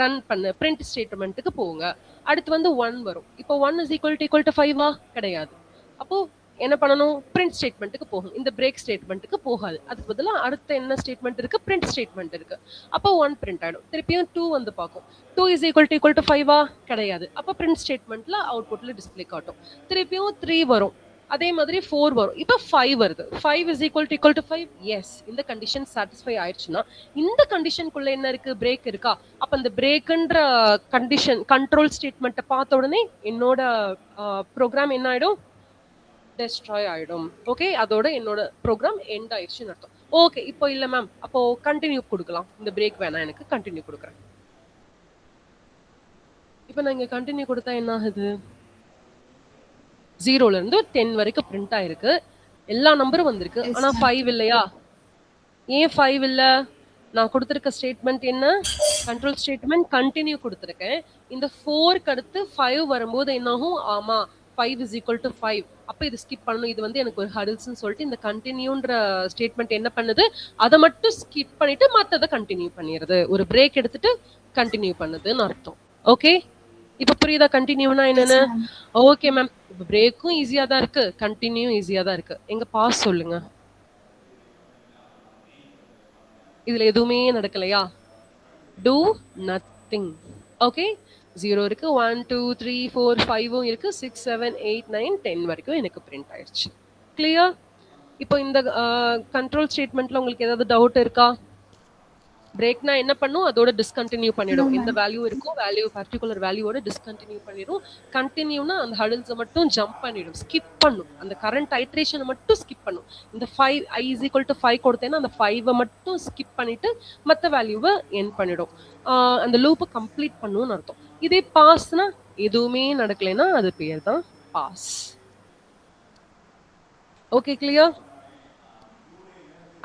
ரன் பண்ணு பிரிண்ட் ஸ்டேட்மெண்ட்டுக்கு போங்க. அடுத்து வந்து 1 வரும். இப்போ 1 இஸ் ஈக்குவல் டு 5 கிடையாது. அப்போ என்ன பண்ணணும்? பிரிண்ட் ஸ்டேட்மெண்ட்டுக்கு போகும். இந்த பிரேக் ஸ்டேட்மெண்ட்டுக்கு போகாது. அதுக்கு பதிலா அடுத்த என்ன ஸ்டேட்மெண்ட் இருக்கு? பிரிண்ட் ஸ்டேட்மெண்ட் இருக்கு. அப்போ 1 பிரிண்ட் ஆயிடும். திருப்பியும் 2 வந்து பார்க்கும். 2 இஸ் ஈக்குவல் டு 5 கிடையாது. அப்போ பிரிண்ட் ஸ்டேட்மெண்ட்ல அவுட்புட்ல டிஸ்ப்ளே காட்டும். திருப்பியும் 3 வரும். அதே மாதிரி 4 வரும். இப்போ 5 வருது. 5 இஸ் ஈக்குவல் டு 5. எஸ். இந்த கண்டிஷன் சாட்டிஸ்ஃபை ஆயிடுச்சுன்னா இந்த கண்டிஷனுக்குள்ள என்ன இருக்கு? பிரேக் இருக்கா? அப்ப அந்த பிரேக்ன்ற கண்டிஷன் கண்ட்ரோல் ஸ்டேட்மெண்ட்டை பார்த்த உடனே என்னோட ப்ரோக்ராம் என்ன ஆயிடும்? டெஸ்ட்ராய் ஆயிடும். ஓகே, அதோட என்னோட ப்ரோக்ராம் எண்ட் ஆயிடுச்சுன்னு அர்த்தம். ஓகே, இப்போ இல்ல மேம், அப்போ கண்டினியூ கொடுக்கலாம். இந்த பிரேக் வேணாம், எனக்கு கண்டினியூ கொடுக்குறேன். இப்போ நான் இங்க கண்டினியூ கொடுத்தா என்ன ஆகுது? 0ல இருந்து 10 வரைக்கும் பிரிண்ட் ஆயிருக்கு. எல்லா நம்பரும் வந்திருக்கு. ஆனா 5 இல்லையா? ஏன் 5 இல்ல? நான் கொடுத்திருக்க ஸ்டேட்மெண்ட் என்ன? கண்ட்ரோல் ஸ்டேட்மெண்ட் கண்டினியூ கொடுத்திருக்கேன். இந்த 4க்கு அடுத்து 5 வரும்போது என்ன ஆகும்? ஆமா, 5 இஸ் ஈக்குவல் டு 5. அப்ப இது ஸ்கிப் பண்ணணும். இது வந்து எனக்கு ஒரு ஹடில்ஸ்னு சொல்லிட்டு இந்த கண்டினியூன்ற ஸ்டேட்மெண்ட் என்ன பண்ணுது? அதை மட்டும் ஸ்கிப் பண்ணிட்டு மத்ததை கண்டினியூ பண்ணிடுது. ஒரு பிரேக் எடுத்துட்டு கண்டினியூ பண்ணுதுன்னு அர்த்தம். ஓகே, இப்ப புரியுதா கண்டினியூனா என்னன்னு? ஓகே மேம், இப்ப பிரேக்கும் ஈஸியா தான் இருக்கு, கண்டினியூ ஈஸியா தான் இருக்கு. எங்க பாஸ் சொல்லுங்க. இதுல எதுவுமே நடக்கலையா? Two nothing. ஓகே, 0 இருக்கு, 1 2 3 4 5 இருக்கு, 6 7 8 9 10 வரைக்கும் எனக்கு பிரிண்ட் ஆயிடுச்சு. கிளியர்? இப்போ இந்த கண்ட்ரோல் ஸ்டேட்மெண்ட்ல உங்களுக்கு ஏதாவது டவுட் இருக்கா? பிரேக்னா என்ன பண்ணும்? அதோட டிஸ்கண்டினியூ பண்ணிடும். எந்த வேல்யூ இருக்கோ வேல்யூ பர்டிகுலர் வேல்யூவோட டிஸ்கண்டினியூ பண்ணிடும். கண்டினியூனா அந்த ஹடில்ஸை மட்டும் ஜம்ப் பண்ணிடும், ஸ்கிப் பண்ணும். அந்த கரண்ட் ஐட்ரேஷனை மட்டும் ஸ்கிப் பண்ணும். இந்த 5 i is equal to 5 கொடுத்தேன்னா அந்த 5 மட்டும் ஸ்கிப் பண்ணிட்டு மற்ற வேல்யூவை எண்ட் பண்ணிடும். அந்த லூப்பை கம்ப்ளீட் பண்ணும்னு அர்த்தம். இதே பாஸ்னா எதுவுமே நடக்கலைன்னா அது பேர் தான் பாஸ். Okay, clear?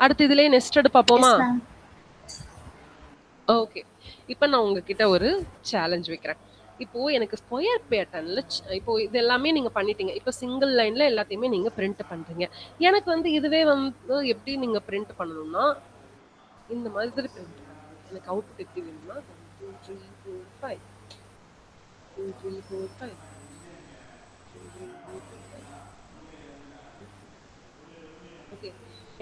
அடுத்து இதுலயே நெஸ்டட் பார்ப்போமா? ஓகே, இப்போ நான் உங்ககிட்ட ஒரு சேலஞ்ச் வைக்கிறேன். இப்போ எனக்கு ஸ்கொயர் பேட்டர்ன்ல இப்போ இது எல்லாமே நீங்க பண்ணிட்டீங்க. இப்போ சிங்கிள் லைன்ல எல்லாத்தையுமே நீங்க பிரிண்ட் பண்றீங்க. எனக்கு வந்து இதுவே வந்து எப்படி நீங்க பிரிண்ட் பண்ணணும்னா இந்த மாதிரி பிரிண்ட் பண்ணுங்க. எனக்கு அவுட்புட் எப்படி வேணும்னா 2 3 4 5 2 3 4 5 ஓகே,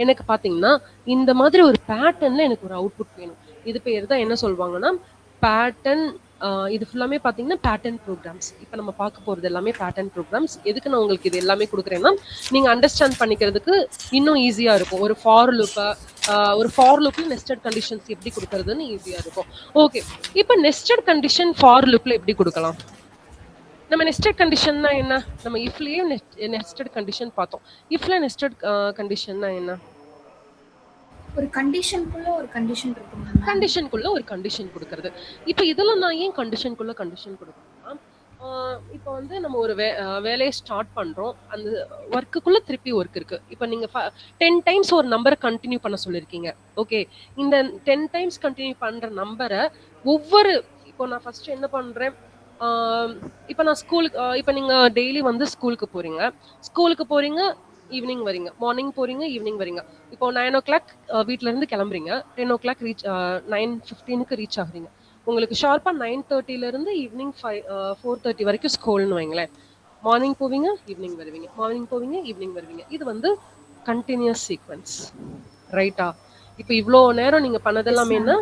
எனக்கு பாத்தீங்கன்னா இந்த மாதிரி ஒரு பேட்டர்ன்ல எனக்கு ஒரு அவுட்புட் வேணும். இது பேர் தான் என்ன சொல்லுவாங்கன்னா பேட்டர்ன். இது ஃபுல்லாமே பாத்தீங்கன்னா பேட்டர்ன் ப்ரோக்ராம்ஸ். இப்போ நம்ம பார்க்க போறது எல்லாமே பேட்டர்ன் ப்ரோக்ராம்ஸ். எதுக்கு நான் உங்களுக்கு இது எல்லாமே கொடுக்குறேன்னா நீங்க அண்டர்ஸ்டாண்ட் பண்ணிக்கிறதுக்கு இன்னும் ஈஸியா இருக்கும். ஒரு ஃபார் லூப்ல நெஸ்டட் கண்டிஷன்ஸ் எப்படி கொடுக்கறதுன்னு ஈஸியா இருக்கும். ஓகே, இப்போ நெஸ்டட் கண்டிஷன் ஃபார் லூப்ல எப்படி கொடுக்கலாம்? நம்ம நெஸ்டட் கண்டிஷன்னா என்ன? நம்ம இஃப்லயே நெஸ்டட் கண்டிஷன் பார்த்தோம். இஃப்ல நெஸ்டட் கண்டிஷன்னா என்ன? ஒரு கண்டிஷனுக்குள்ள ஒரு கண்டிஷன் இருக்குங்க. கண்டிஷனுக்குள்ள ஒரு கண்டிஷன் கொடுக்கிறது. இப்போ இதெல்லாம் நான் ஏன் கண்டிஷனுக்குள்ள கண்டிஷன் கொடுக்கணும்னா இப்போ வந்து நம்ம ஒரு வேலையை ஸ்டார்ட் பண்றோம். அந்த ஒர்க்குக்குள்ள திருப்பி ஒர்க் இருக்கு. இப்போ நீங்க 10 டைம்ஸ் ஒரு நம்பரை கண்டினியூ பண்ண சொல்லியிருக்கீங்க. ஓகே, இந்த 10 டைம்ஸ் கண்டினியூ பண்ற நம்பரை ஒவ்வொரு இப்போ நான் ஃபர்ஸ்ட் என்ன பண்றேன்? இப்போ நான் ஸ்கூலுக்கு இப்போ நீங்க டெய்லி வந்து ஸ்கூலுக்கு போறீங்க, ஈவினிங் வரீங்க. மார்னிங் போறீங்க, ஈவினிங் வரீங்க. இப்போ 9 o'clock வீட்ல இருந்து கிளம்புறீங்க. 10 o'clock 9:15க்கு ரீச் ஆகுறீங்க. உங்களுக்கு ஷார்ப்பா 9:30ல இருந்து ஈவினிங் 4:30 வரைக்கும் ஸ்கூல்னு வைங்களேன். மார்னிங் போவீங்க, ஈவினிங் வருவீங்க. மார்னிங் போவீங்க, ஈவினிங் வருவீங்க. இது வந்து கண்டினியூஸ் சீக்வென்ஸ், ரைட்டா? இப்போ இவ்வளோ நேரம் நீங்க பண்ணதெல்லாமே என்ன?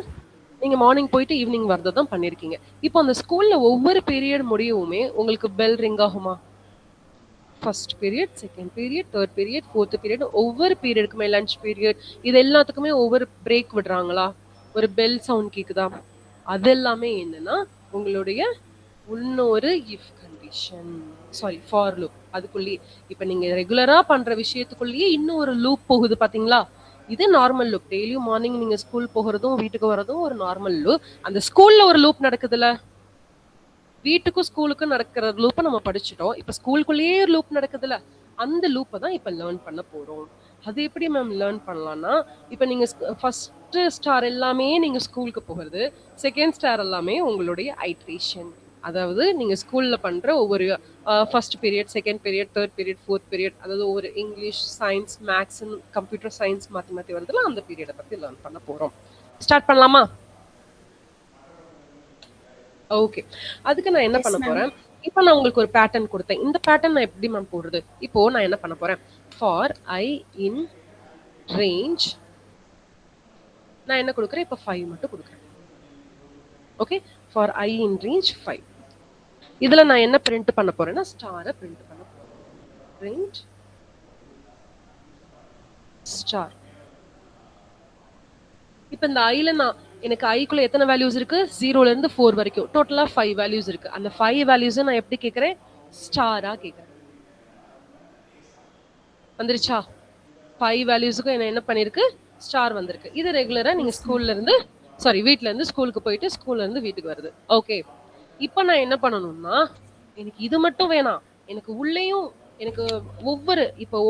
நீங்க மார்னிங் போயிட்டு ஈவினிங் வரதை தான் பண்ணிருக்கீங்க. இப்போ அந்த ஸ்கூல்ல ஒவ்வொரு பீரியட் முடியவுமே உங்களுக்கு பெல் ரிங் ஆகுமா? First period, second period, third period, fourth period, ஒவ்வொரு பீரியடுக்குமே லஞ்ச் பீரியட் இது எல்லாத்துக்குமே ஒவ்வொரு பிரேக் விடுறாங்களா? ஒரு பெல் சவுண்ட் கேக்குதா? அது எல்லாமே என்னன்னா உங்களுடைய இன்னொரு if condition, sorry for loop. அதுக்குள்ளேயே இப்ப நீங்க ரெகுலரா பண்ற விஷயத்துக்குள்ளேயே இன்னும் ஒரு லூப் போகுது பாத்தீங்களா? இது நார்மல் லூப். டெய்லியும் மார்னிங் நீங்க ஸ்கூல் போகிறதும் வீட்டுக்கு வரதும் ஒரு நார்மல் லூப். அந்த ஸ்கூல்ல ஒரு லூப் நடக்குதுல்ல, வீட்டுக்கும் ஸ்கூலுக்கும் நடக்கிற லூப்பை நம்ம படிச்சுட்டோம். இப்ப ஸ்கூலுக்குள்ளேயே லூப் நடக்குதுல்ல, அந்த லூப்பை தான் இப்ப லேர்ன் பண்ண போறோம். அது எப்படி மேம் லேர்ன் பண்ணலாம்னா, இப்ப நீங்க ஃபர்ஸ்ட் ஸ்டார் எல்லாமே நீங்க ஸ்கூலுக்கு போகிறது, செகண்ட் ஸ்டார் எல்லாமே உங்களுடைய ஐட்ரேஷன். அதாவது நீங்க ஸ்கூல்ல பண்ற ஒவ்வொரு first period, second period, third period, fourth period, அதாவது ஒரு English, science, maths, computer science மாத்தி மாத்தி வருதுல, அந்த பீரியடை பத்தி லேர்ன் பண்ண போறோம். ஸ்டார்ட் பண்ணலாமா? ஓகே. அதுக்கு நான் என்ன எஸ் பண்ண மேம். போறேன், இப்ப நான் உங்களுக்கு ஒரு பேட்டர்ன் குடுத்தேன். இந்த பேட்டர்ன் நான் எப்படி மேம் போடுறது? இப்போ நான் என்ன பண்ண போறேன், ஃபார் I இன் ரேஞ்ச் நான் என்ன குடுக்குறேன், இப்ப 5 மட்டும் குடுக்குறேன். Okay. For I in range 5. இதுல நான் என்ன பிரிண்ட் பண்ண போறேன்னா, ஸ்டார பிரிண்ட் பண்ண போறேன். Print star. இப்ப இந்த ஐல நான் எனக்கு ஐக்குள்ள எத்தனை வேல்யூஸ் இருக்கு? 0ல இருந்து 4 வரைக்கும். டோட்டலா 5 வேல்யூஸ் இருக்கு. அந்த 5 வேல்யூஸ நான் எப்படி கேட்கிறேன்? ஸ்டாரா கேட்கிறேன். வந்துருச்சா? 5 வேல்யூஸ்க்கும் என்ன பண்ணிருக்கு? ஸ்டார் வந்திருக்கு. இது ரெகுலரா நீங்க எஸ் மேம். ஸ்கூல்ல இருந்து வீட்ல இருந்து ஸ்கூலுக்கு போயிட்டு, ஸ்கூல்ல இருந்து வீட்டுக்கு வருது. ஓகே. இப்ப நான் என்ன பண்ணணும்னா, எனக்கு இது மட்டும் வேணாம். எனக்கு உள்ளேயும் எனக்கு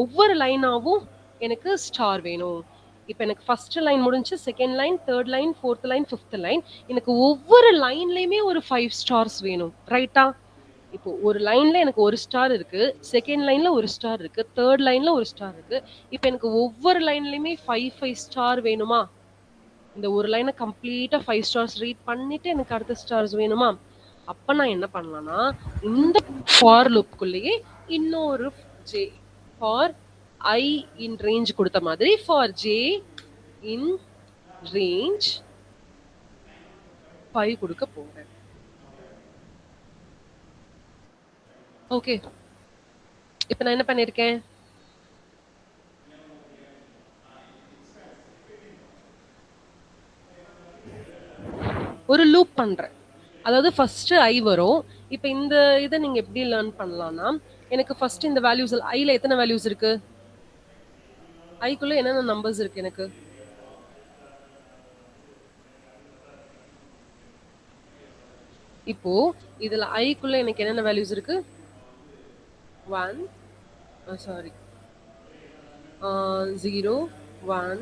ஒவ்வொரு லைனாவும் எனக்கு ஸ்டார் வேணும். இப்ப எனக்கு ஃபர்ஸ்ட் லைன் முடிஞ்சுச்சு. 2ண்ட் லைன், 3rd லைன், 4த் லைன், 5த் லைன். எனக்கு ஒவ்வொரு லைன்லயுமே ஒரு 5 ஸ்டார்ஸ் வேணும். ரைட்டா? இப்போ ஒரு லைன்ல எனக்கு 1 ஸ்டார் இருக்கு. 2ண்ட் லைன்ல 1 ஸ்டார் இருக்கு. 3rd லைன்ல 1 ஸ்டார் இருக்கு. இப்ப எனக்கு ஒவ்வொரு லைன்லயுமே 5 ஸ்டார் வேணுமா? இந்த ஒரு லைன கம்ப்ளீட்டா 5 ஸ்டார்ஸ் ரீட் பண்ணிட்டு எனக்கு அடுத்த ஸ்டார்ஸ் வேணுமா? அப்ப நான் என்ன பண்ணலாம்னா, இந்த ஓகே மேம். ஃபார் லூப்க்குள்ளேயே இன்னொரு J for I in range குடுத்த மாதிரி ஃபார் j இன் ரேஞ்ச் 5 குடுக்க போறேன். ஓகே. இப்ப நான் என்ன பண்ணிருக்கேன்? ஒரு லூப் பண்றேன். அதாவது ஃபர்ஸ்ட் I வரும். இப்ப இந்த இத நீங்க எப்படி லேர்ன் பண்ணலாம்னா, எனக்கு ஃபர்ஸ்ட் இந்த வேல்யூஸ் Iல எத்தனை வேல்யூஸ் இருக்கு? Iக்குள்ள என்னென்ன நம்பர்ஸ் இருக்கு எனக்கு? இப்போ இதுல Iக்குள்ள எனக்கு என்னென்ன வேல்யூஸ் இருக்கு? 1 சாரி 0 1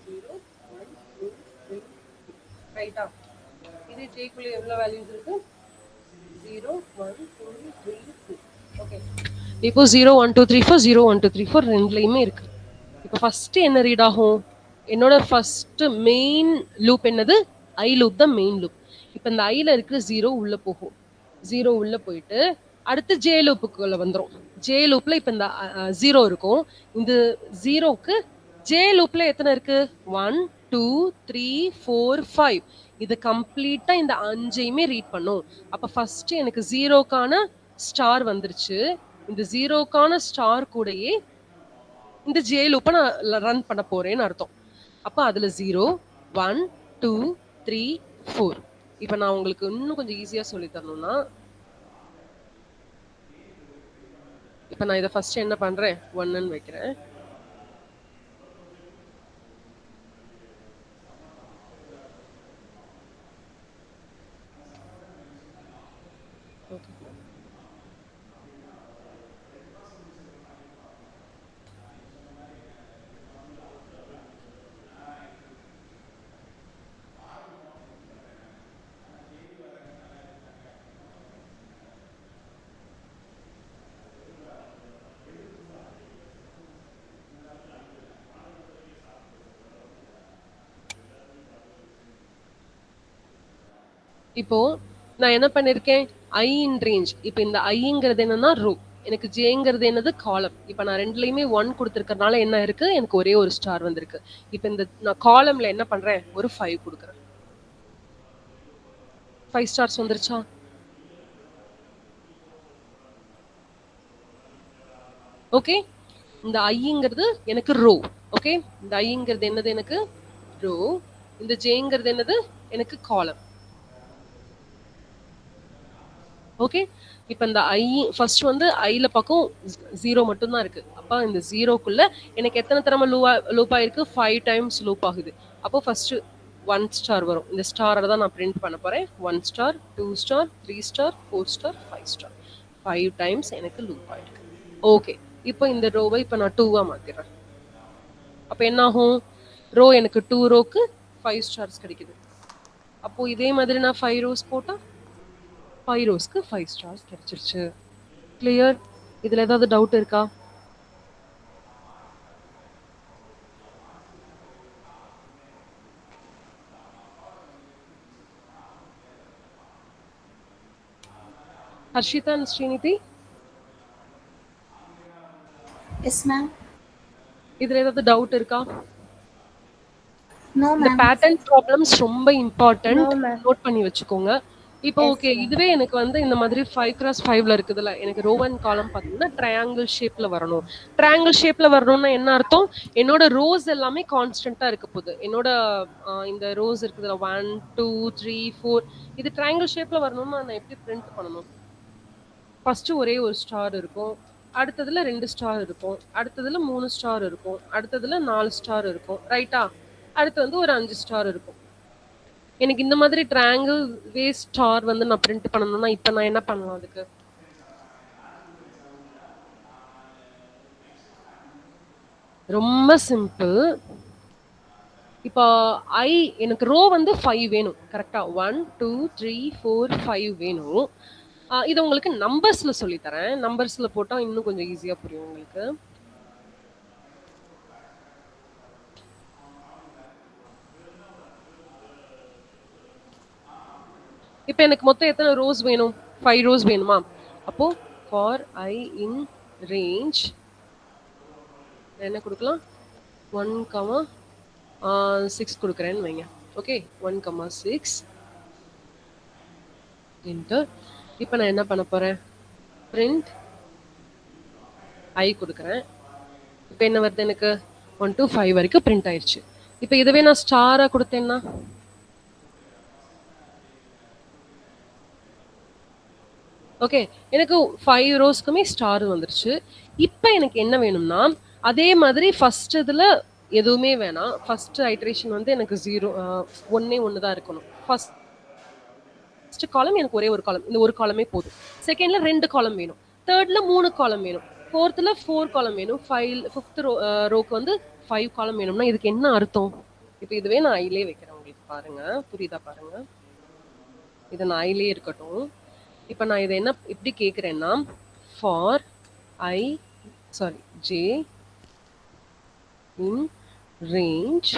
0 1 2 3 ரைட்டா? இது ஜேக்குள்ள எவ்வளவு வேல்யூஸ் இருக்கு? 0 1 2 3 4 ஓகே. இப்போ 0 1 2 3 4 0 1 2 3 4 ரெண்டுலயுமே இருக்கு. இப்போ ஃபர்ஸ்ட் என்ன ரீட் ஆகும்? என்னோட ஃபர்ஸ்ட் மெயின் லூப் என்னது? I லூப் தான் மெயின் லூப். இப்போ இந்த Iல இருக்கிற 0 உள்ள போகும். 0 உள்ள போயிட்டு அடுத்து J லூப்புக்குள்ள வந்துரும். J லூப்ல இப்ப இந்த 0 இருக்கும். இந்த 0க்கு J லூப்ல எத்தனை இருக்கு? 1 2 3 4 5. இது கம்ப்ளீட்டா இந்த 5யுமே ரீட் பண்ணும். அப்ப ஃபர்ஸ்ட் எனக்கு 0க்கான ஸ்டார் வந்துருச்சு. இந்த 0க்கான ஸ்டார் கூடயே இந்த J லூப்ப நான் ரன் பண்ண போறேன்னு அர்த்தம். அப்ப அதுல 0 1 2 3 4. இப்ப நான் உங்களுக்கு இன்னும் கொஞ்சம் ஈஸியா சொல்லி தரணும்னா, இப்ப நான் இத ஃபர்ஸ்ட் என்ன பண்றேன்? 1ன்னு வைக்கிறேன். ஓகே. இப்போ நான் என்ன பண்ணிருக்கேன்? I in range. இப்ப இந்த Iங்கிறது என்னன்னா ரோ. எனக்கு Jங்கிறது என்னது? காலம். இப்ப நான் ரெண்டுலயுமே 1 குடுத்திருக்கறனால என்ன இருக்கு? எனக்கு ஒரே ஒரு ஸ்டார் வந்திருக்கு. இப்ப இந்த நான் காலம்ல என்ன பண்றேன்? ஒரு 5 குடுக்குறேன். 5 ஸ்டார்ஸ் வந்துருச்சா? ஓகே. இந்த ஐங்கிறது எனக்கு ரோ. ஓகே. இந்த ஐங்கிறது என்னது எனக்கு? ரோ. இந்த ஜேங்கிறது என்னது? எனக்கு காலம். ஓகே. இப்ப இந்த ஃபர்ஸ்ட் வந்து ஐல பக்கம் 0 மட்டும் தான் இருக்கு. அப்ப இந்த 0க்குள்ள எனக்கு எத்தனை தடவை லூப் ஆயிருக்கு? 5 டைம்ஸ் லூப் ஆகுது. அப்போ ஃபர்ஸ்ட் 1 ஸ்டார் வரும். இந்த ஸ்டாரை தான் நான் பிரிண்ட் பண்ண போறேன். 1 star 2 star 3 star 4 star 5 star 5 times எனக்கு லூப் ஆயிருக்கு. ஓகே. இப்போ இந்த ரோவை இப்ப நான் 2வா மாத்திடுறேன். அப்ப என்ன ஆகும்? ரோ எனக்கு 2 ரோக்கு 5 ஸ்டார்ஸ் கிடைக்குது. அப்போ இதே மாதிரி நான் 5 ரோஸ் போட்டா 5 ரோஸ்க்கு 5 ஸ்டார்ஸ் கிடைச்சிருச்சு. கிளியர்? இதுல ஏதாவது டவுட் இருக்கா? Harshitha and Srinidhi, yes ma'am. இதுல ஏதாவது டவுட் இருக்கா? நோ இந்த மேம். பேட்டர்ன் ப்ராப்ளம்ஸ் ரொம்ப நோ இம்பார்ட்டன்ட். மேம். நோட் பண்ணி வச்சுக்கோங்க. இப்போ எஸ் ஓகே, மேம். இதுவே எனக்கு வந்து இந்த மாதிரி 5x5ல இருக்குதுல்ல, எனக்கு ரோ அண்ட் காலம் பார்த்தீங்கன்னா ட்ரையாங்கிள் ஷேப்ல வரணும். ட்ரையாங்கிள் ஷேப்ல வரணும்னா என்ன அர்த்தம்? என்னோட ரோஸ் எல்லாமே கான்ஸ்டன்ட்டா இருக்க போகுது. என்னோட இந்த ரோஸ் இருக்குதுல்ல 1, 2, 3, 4 இது ட்ரையாங்கிள் ஷேப்ல வரணும்னா நான் எப்படி பிரிண்ட் பண்ணணும்? ஃபர்ஸ்ட் ஒரே ஒரு ஸ்டார் இருக்கும். அடுத்ததுல 2 ஸ்டார் இருக்கும். அடுத்ததுல 3 ஸ்டார் இருக்கும். அடுத்ததுல 4 ஸ்டார் இருக்கும். ரைட்டா? அடுத்து வந்து ஒரு 5 ஸ்டார் இருக்கும். எனக்கு இந்த மாதிரி ட்ரையாங்கிள் வேஸ் ஸ்டார் வந்து நான் பிரிண்ட் பண்ணணும்னா இப்ப நான் என்ன பண்ணலாம் அதுக்கு? ரொம்ப சிம்பிள். இப்போ எனக்கு ரோ வந்து 5 வேணும். கரெக்ட்டா? 1, 2, 3, 4, 5 வேணும். இது உங்களுக்கு நம்பர்ஸ்ல சொல்லி தரேன். நம்பர்ஸ்ல போட்டா இன்னும் கொஞ்சம் ஈஸியா புரியும் உங்களுக்கு. இப்ப எனக்கு மொத்தம் எத்தனை ரோஸ் வேணும்? 5 ரோஸ் வேணுமா? அப்போ ஃபார் I இன் ரேஞ்ச் என்ன கொடுக்கலாம்? 1, 6 கொடுக்குறேன்னு வைங்க. Okay, 1, 6 enter. இப்போ நான் என்ன பண்ண போறேன்? பிரிண்ட் I கொடுக்குறேன். இப்போ என்ன வருது எனக்கு? 1 to 5 வரைக்கும் பிரிண்ட் ஆயிடுச்சு. இப்போ இதுவே நான் ஸ்டாரா கொடுத்தேன்னா ஓகே, எனக்கு 5 ரோஸ்க்குமே ஸ்டார் வந்துருச்சு. இப்போ எனக்கு என்ன வேணும்னா அதே மாதிரி ஃபர்ஸ்ட் இதுல எதுவுமே வேணாம். ஃபர்ஸ்ட் ஐட்ரேஷன் வந்து எனக்கு 0 ஒன்னே ஒன்று தான் இருக்கணும். ஃபர்ஸ்ட் காலம் எனக்கு ஒரே ஒரு காலம், இந்த ஒரு காலமே போதும். செகண்ட்ல 2 காலம் வேணும். தேர்ட்ல 3 காலம் வேணும். ஃபோர்த்ல 4 காலம் வேணும். ஃபிஃப்த் ரோக்கு வந்து 5 காலம் வேணும்னா இதுக்கு என்ன அர்த்தம்? இப்போ இதுவே நான் ஐலே வைக்கிறேன் உங்களுக்கு பாருங்க, புரியுதா பாருங்க. இது நான் ஐலே இருக்கட்டும். இப்போ நான் இதை என்ன எப்படி கேட்குறேன்னா ஃபார் ஜே இன் ரேஞ்ச்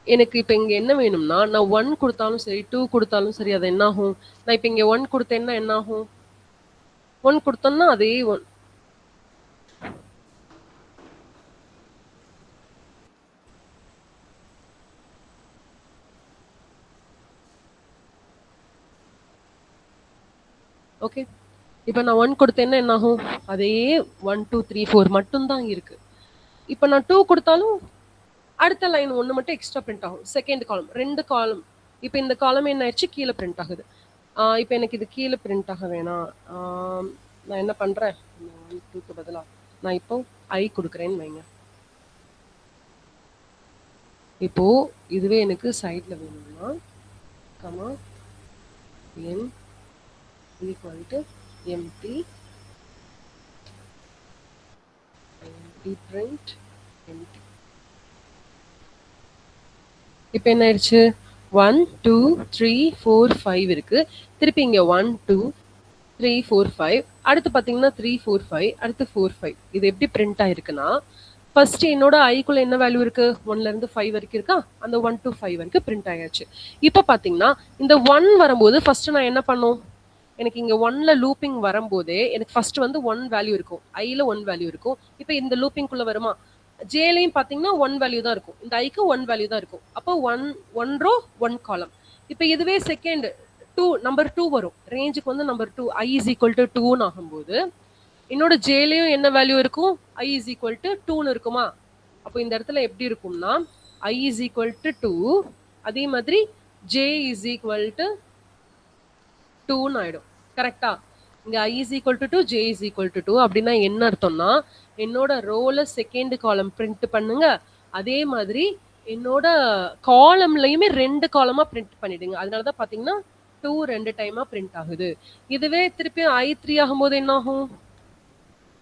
எனக்கு இப்போ இங்கே என்ன வேணும்னா நான் 1 கொடுத்தாலும் சரி 2 கொடுத்தாலும் சரி அது என்ன ஆகும்? நான் இப்போ இங்கே 1 கொடுத்தேன்னா என்ன ஆகும்? 1 கொடுத்தோம்னா அதே 1 ஓகே. இப்போ நான் 1 கொடுத்தேன்னா என்ன ஆகும்? அதே 1, 2, 3, 4 மட்டும்தான் இருக்கு. இப்போ நான் 2 கொடுத்தாலும் அடுத்த லைன் 1 மட்டும் எக்ஸ்ட்ரா பிரிண்ட் ஆகும். செகண்ட் காலம் 2 காலம். இப்போ இந்த காலம் என்ன ஆயிடுச்சு? கீழே பிரிண்ட் ஆகுது. இப்போ எனக்கு இது கீழே பிரிண்ட் ஆக வேணாம். நான் என்ன பண்றேன்? 1, 2க்கு பதிலா நான் இப்போ I கொடுக்குறேன்னு வைங்க. இப்போ இதுவே எனக்கு சைட்ல வேணும்னா comma n equal to empty print empty. இப்போ என்ன ஆயிடுச்சு? 1, 2, 3, 4, 5 இருக்கு. திருப்பி இங்க 1, 2, 3, 4, 5 அடுத்து பாத்தீங்கன்னா 3, 4, 5 அடுத்து 4, 5. இது எப்படி பிரிண்ட் ஆயிருக்குன்னா ஃபர்ஸ்ட் என்னோட ஐக்குள்ள என்ன வேல்யூ இருக்கு? 1ல இருந்து 5 வரைக்கும் இருக்கா? அந்த 1 to 5 வரைக்கும் பிரிண்ட் ஆயாச்சு. இப்போ பாத்தீங்கன்னா இந்த 1 வரும்போது ஃபர்ஸ்ட் நான் என்ன பண்ணும்? எனக்கு இங்க 1ல லூப்பிங் வரும்போதே எனக்கு ஃபர்ஸ்ட் வந்து 1 வேல்யூ இருக்கும். ஐல 1 வேல்யூ இருக்கும். இப்போ இந்த லூப்பிங்குள்ள வருமா? ஜேலையும் பாத்தீங்கன்னா 1 வேல்யூ தான் இருக்கும். இந்த ஐக்கு 1 வேல்யூ தான் இருக்கும். அப்போ 1 ரோ 1 காலம். இப்போ இதுவே செகண்ட் 2 நம்பர் 2 வரும். ரேஞ்சுக்கு வந்து number 2 I is equal to 2 ஆகும்போது என்னோட ஜேலையும் என்ன வேல்யூ இருக்கும்? I is equal to 2ன்னு இருக்குமா? அப்போ இந்த இடத்துல எப்படி இருக்கும்னா I is equal to 2 அதே மாதிரி J is equal to 2ன்னு ஆயிடும். கரெக்டா? இங்க I is equal to 2, J is equal to 2 அப்படின்னா என்ன அர்த்தம்னா என்னோட ரோல செகண்ட் காலம் பிரிண்ட் பண்ணுங்க. அதே மாதிரி என்னோட காலம்லயுமே 2 காலமா பிரிண்ட் பண்ணிடுங்க. அதனால தான் பாத்தீங்கன்னா 2 2 டைமா பிரிண்ட் ஆகுது. இதுவே திருப்பி I3 ஆகும்போது என்ன ஆகும்?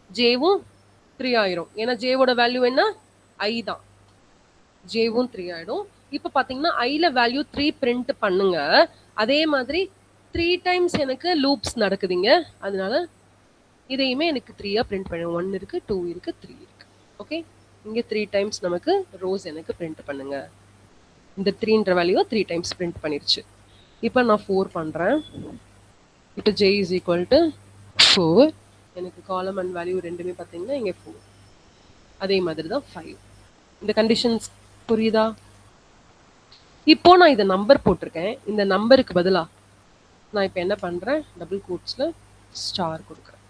ஜேவும் 3 ஆயிரும். ஏன்னா ஜேவோட வேல்யூ என்ன? I தான். ஜேவும் 3 ஆயிடும். இப்போ பாத்தீங்கன்னா ஐல வேல்யூ 3 பிரிண்ட் பண்ணுங்க. அதே மாதிரி 3 டைம்ஸ் எனக்கு லூப்ஸ் நடக்குதுங்க. அதனால இதையுமே எனக்கு 3ஆ பிரிண்ட் பண்ணுங்க. 1 இருக்கு, 2 இருக்கு, 3 இருக்கு. ஓகே, இங்க 3 டைம்ஸ் நமக்கு ரோஸ் எனக்கு பிரிண்ட் பண்ணுங்க. இந்த 3ன்ற வேல்யூவை 3 டைம்ஸ் பிரிண்ட் பண்ணிருச்சு. இப்போ நான் 4 பண்றேன். இப்போ j is equal to 4. எனக்கு காலம் அண்ட் வேல்யூ ரெண்டுமே பார்த்தீங்கன்னா இங்கே 4. அதே மாதிரி தான் 5. இந்த கண்டிஷன்ஸ் புரியுதா? இப்போ நான் இதை நம்பர் போட்டிருக்கேன். இந்த நம்பருக்கு பதிலா நான் இப்போ என்ன பண்றேன், டபுள் கோட்ஸ்ல ஸ்டார் கொடுக்குறேன்.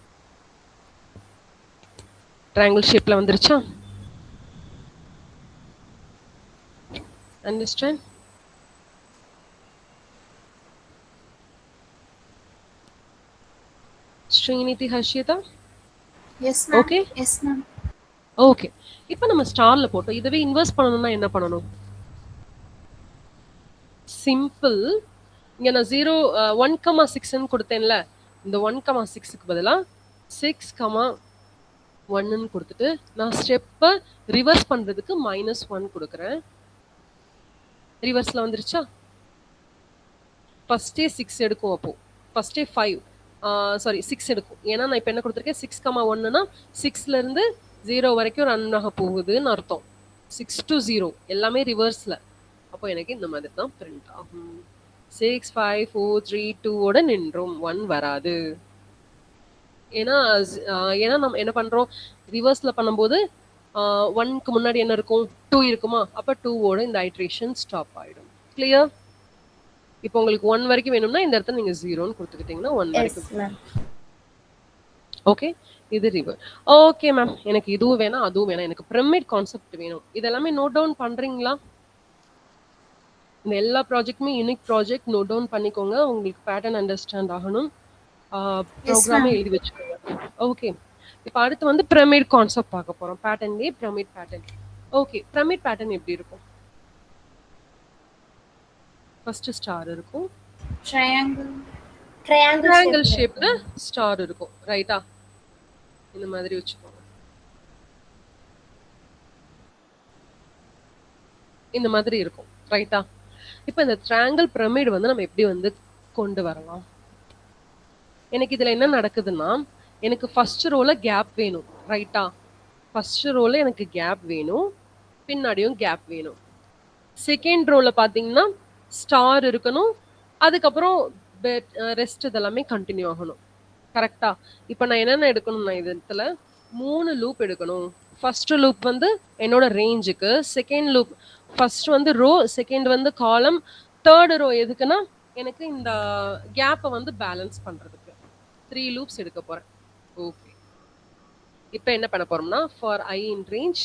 ட்ரையாங்கிள் ஷேப்ல வந்துருச்சா? Understand? Srinidhi, Harshitha, Yes, ma'am. Okay Yes, ma'am. Okay. இப்போ நம்ம ஸ்டார்ல போட்டோம். இதுவே இன்வெர்ஸ் பண்ணணும்னா என்ன பண்ணணும்? சிம்பிள். இங்க நான் 0 1,6 கொடுத்தேன்ல, இந்த 1,6க்கு பதிலா 6,1 கொடுத்துட்டு நான் ஸ்டெப்பை ரிவர்ஸ் பண்றதுக்கு -1 கொடுக்குறேன். ரிவர்ஸ்ல வந்துருச்சா? ஃபர்ஸ்டே 6 எடுக்கும். அப்போ ஃபர்ஸ்டே 5 சாரி 6 எடுக்கும். ஏன்னா நான் இப்போ என்ன கொடுத்துருக்கேன், 6,1னா 6ல இருந்து 0 வரைக்கும் ரன் ஆக போகுதுன்னு அர்த்தம். 6 to 0 எல்லாமே ரிவர்ஸ்ல. அப்போ எனக்கு இந்த மாதிரி தான் பிரிண்ட் ஆகும். 6, 5, 4, 3, 2ஓட நின்றும். 1 வராது. ஏன்னா ஏன்னா நம்ம என்ன பண்றோம், ரிவர்ஸ்ல பண்ணும்போது 1க்கு முன்னாடி என்ன இருக்கும், 2 இருக்குமா? அப்ப 2ஓட இந்த ஐட்ரேஷன் ஸ்டாப் ஆயிடும். கிளியர்? இப்போ உங்களுக்கு 1 வரைக்கும் வேணும்னா இந்த இடத்துல நீங்க 0ன்னு கொடுத்துக்கிட்டீங்கன்னா 1 Yes, வரைக்கும். ma'am. ஓகே, இது ரிவர். ஓகே மேம், எனக்கு இதுவும் வேணாம் அதுவும் வேணாம், எனக்கு பிரமிட் கான்செப்ட் வேணும். இதெல்லாமே நோட் டவுன் பண்றீங்களா? இந்த எல்லா ப்ராஜெக்ட்டுமே யூனிக் ப்ராஜெக்ட், நோட் டவுன் பண்ணிக்கோங்க. உங்களுக்கு பேட்டர்ன் அண்டர்ஸ்டாண்ட் ஆகணும். ப்ரோக்ராமே ma'am. எழுதி வச்சுக்கோங்க. ஓகே, இப்போ அடுத்து வந்து பிரமிட் கான்செப்ட் பார்க்க போறோம். பேட்டர்ன்லேயே pyramid pattern. Okay, pyramid pattern எப்படி இருக்கும்? ஃபர்ஸ்ட் ஸ்டார் இருக்கும். Triangle triangle shape. ஷேப்ல ஸ்டார் இருக்கும். ரைட்டா? இந்த மாதிரி வச்சுக்கோங்க. இந்த மாதிரி இருக்கும். ரைட்டா? இப்போ இந்த ட்ரையாங்கிள் பிரமிட் வந்து நம்ம எப்படி வந்து கொண்டு வரலாம்? எனக்கு இதுல என்ன நடக்குதுன்னா, எனக்கு ஃபர்ஸ்ட் ரோல கேப் வேணும். ரைட்டா? ஃபர்ஸ்ட் ரோல எனக்கு கேப் வேணும், பின்னாடியும் கேப் வேணும். செகண்ட் ரோல பாத்தீங்கன்னா ஸ்டார் இருக்கணும், அதுக்கப்புறம் ரெஸ்ட் இதெல்லாமே கண்டினியூ ஆகணும். கரெக்டா? இப்போ நான் என்னென்ன எடுக்கணும்னா இந்த இடத்துல 3 லூப் எடுக்கணும். ஃபர்ஸ்ட் லூப் வந்து என்னோட ரேஞ்சுக்கு, செகண்ட் லூப் ஃபர்ஸ்ட் வந்து ரோ, செகண்ட் வந்து காலம், தேர்ட் ரோ எதுக்குன்னா எனக்கு இந்த கேப்பை வந்து பேலன்ஸ் பண்றதுக்கு 3 லூப்ஸ் எடுக்க போறேன். ஓகே, இப்போ என்ன பண்ண போறோம்னா ஃபார் I in range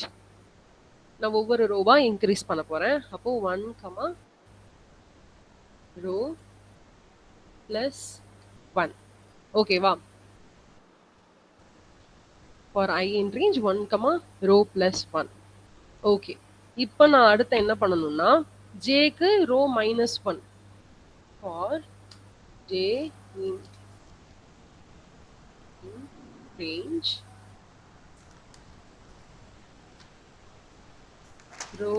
நான் ஒவ்வொரு ரோவா இன்க்ரீஸ் பண்ண போறேன். அப்போ 1, ரோ பிளஸ் 1. ஓகேவா? ஃபார் I in range 1, row plus 1. Okay, இப்போ நான் அடுத்து என்ன பண்ணணும்னா ஜேக்கு row -1 for J in range row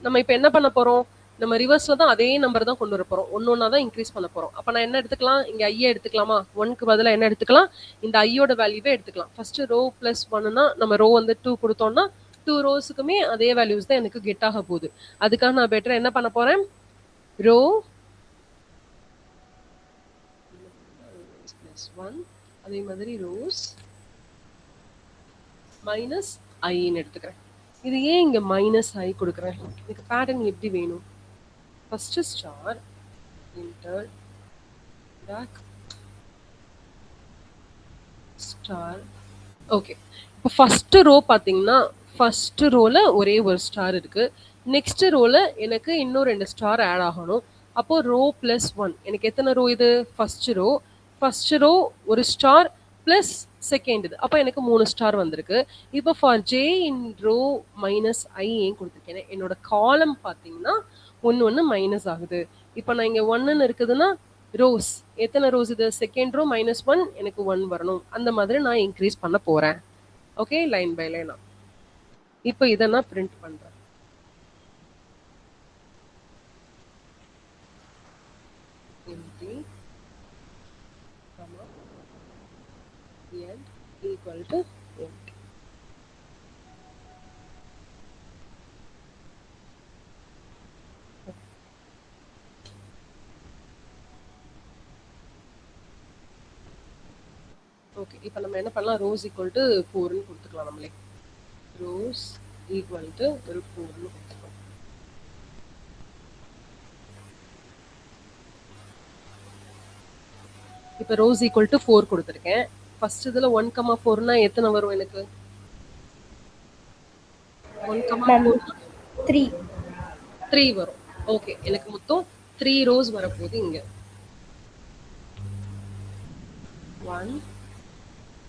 நம்ம இப்போ என்ன பண்ண போறோம், நம்ம ரிவர்ஸ்ல தான் அதே நம்பர் தான் கொண்டு வர போறோம். ஒன்னொன்னா தான் இன்க்ரீஸ் பண்ண போறோம். அப்ப நான் என்ன எடுத்துக்கலாம், இங்க ஐயே எடுத்துக்கலாமா? 1க்கு பதிலா என்ன எடுத்துக்கலாம், இந்த ஐயோட வேல்யூவே எடுத்துக்கலாம். ஃபர்ஸ்ட் ரோ பிளஸ் 1னா நம்ம ரோ வந்து 2 கொடுத்தோம்னா 2 ரோஸுக்குமே அதே வேல்யூஸ் தான் எனக்கு கெட் ஆக போகுது. அதுக்காக நான் பெட்டர் என்ன பண்ண போறேன், ரோ பிளஸ் 1 அதே மாதிரி ரோஸ் மைனஸ் ஐன்னு எடுத்துக்கிறேன். இது ஏன் இங்க -i கொடுக்குறேன்? எனக்கு பேட்டர்ன் எப்படி வேணும்? First star inter back star. Okay, இப்போ ஃபர்ஸ்ட் ரோ பாத்தீங்கன்னா ஃபர்ஸ்ட் ரோல ஒரே ஒரு ஸ்டார் இருக்கு. நெக்ஸ்ட் ரோல எனக்கு இன்னும் 2 ஸ்டார் ஆட் ஆகணும். அப்போ ரோ பிளஸ் 1 எனக்கு எத்தனை ரோ இது? ஃபர்ஸ்ட் ரோ ஒரு ஸ்டார் பிளஸ் செகண்ட் இது. அப்போ எனக்கு 3 ஸ்டார் வந்திருக்கு. இப்போ for J in row -i ஏன் கொடுத்துருக்கேன், என்னோட காலம் பார்த்தீங்கன்னா ஒன்று மைனஸ் ஆகுது. இப்போ நான் இங்கே 1ன்னு இருக்குதுன்னா ரோஸ் எத்தனை ரோஸ் இது? செகண்ட் ரோ -1 எனக்கு 1 வரணும். அந்த மாதிரி நான் இன்க்ரீஸ் பண்ண போறேன். ஓகே, லைன் பை லைனா. இப்போ இதை நான் பிரிண்ட் பண்றேன். empty comma end equal to empty. Okay. இப்ப நம்ம என்ன பண்ணலாம்? ரோஸ் ஈக்குவல் டு 4ன்னு குடுத்துக்கலாம் நம்மளே. ரோஸ் ஈக்குவல் டு ஒரு 4ன்னு குடுத்துக்கலாம். இப்ப ரோஸ் ஈக்குவல் டு 4 குடுத்துருக்கேன். ஃபர்ஸ்ட் இதுல 1,4னா எத்தனை வரும் எனக்கு? 1,4 3. 3 வரும். ஓகே. எனக்கு மொத்தம் 3 ரோஸ் வரப்போகுது இங்க. 1,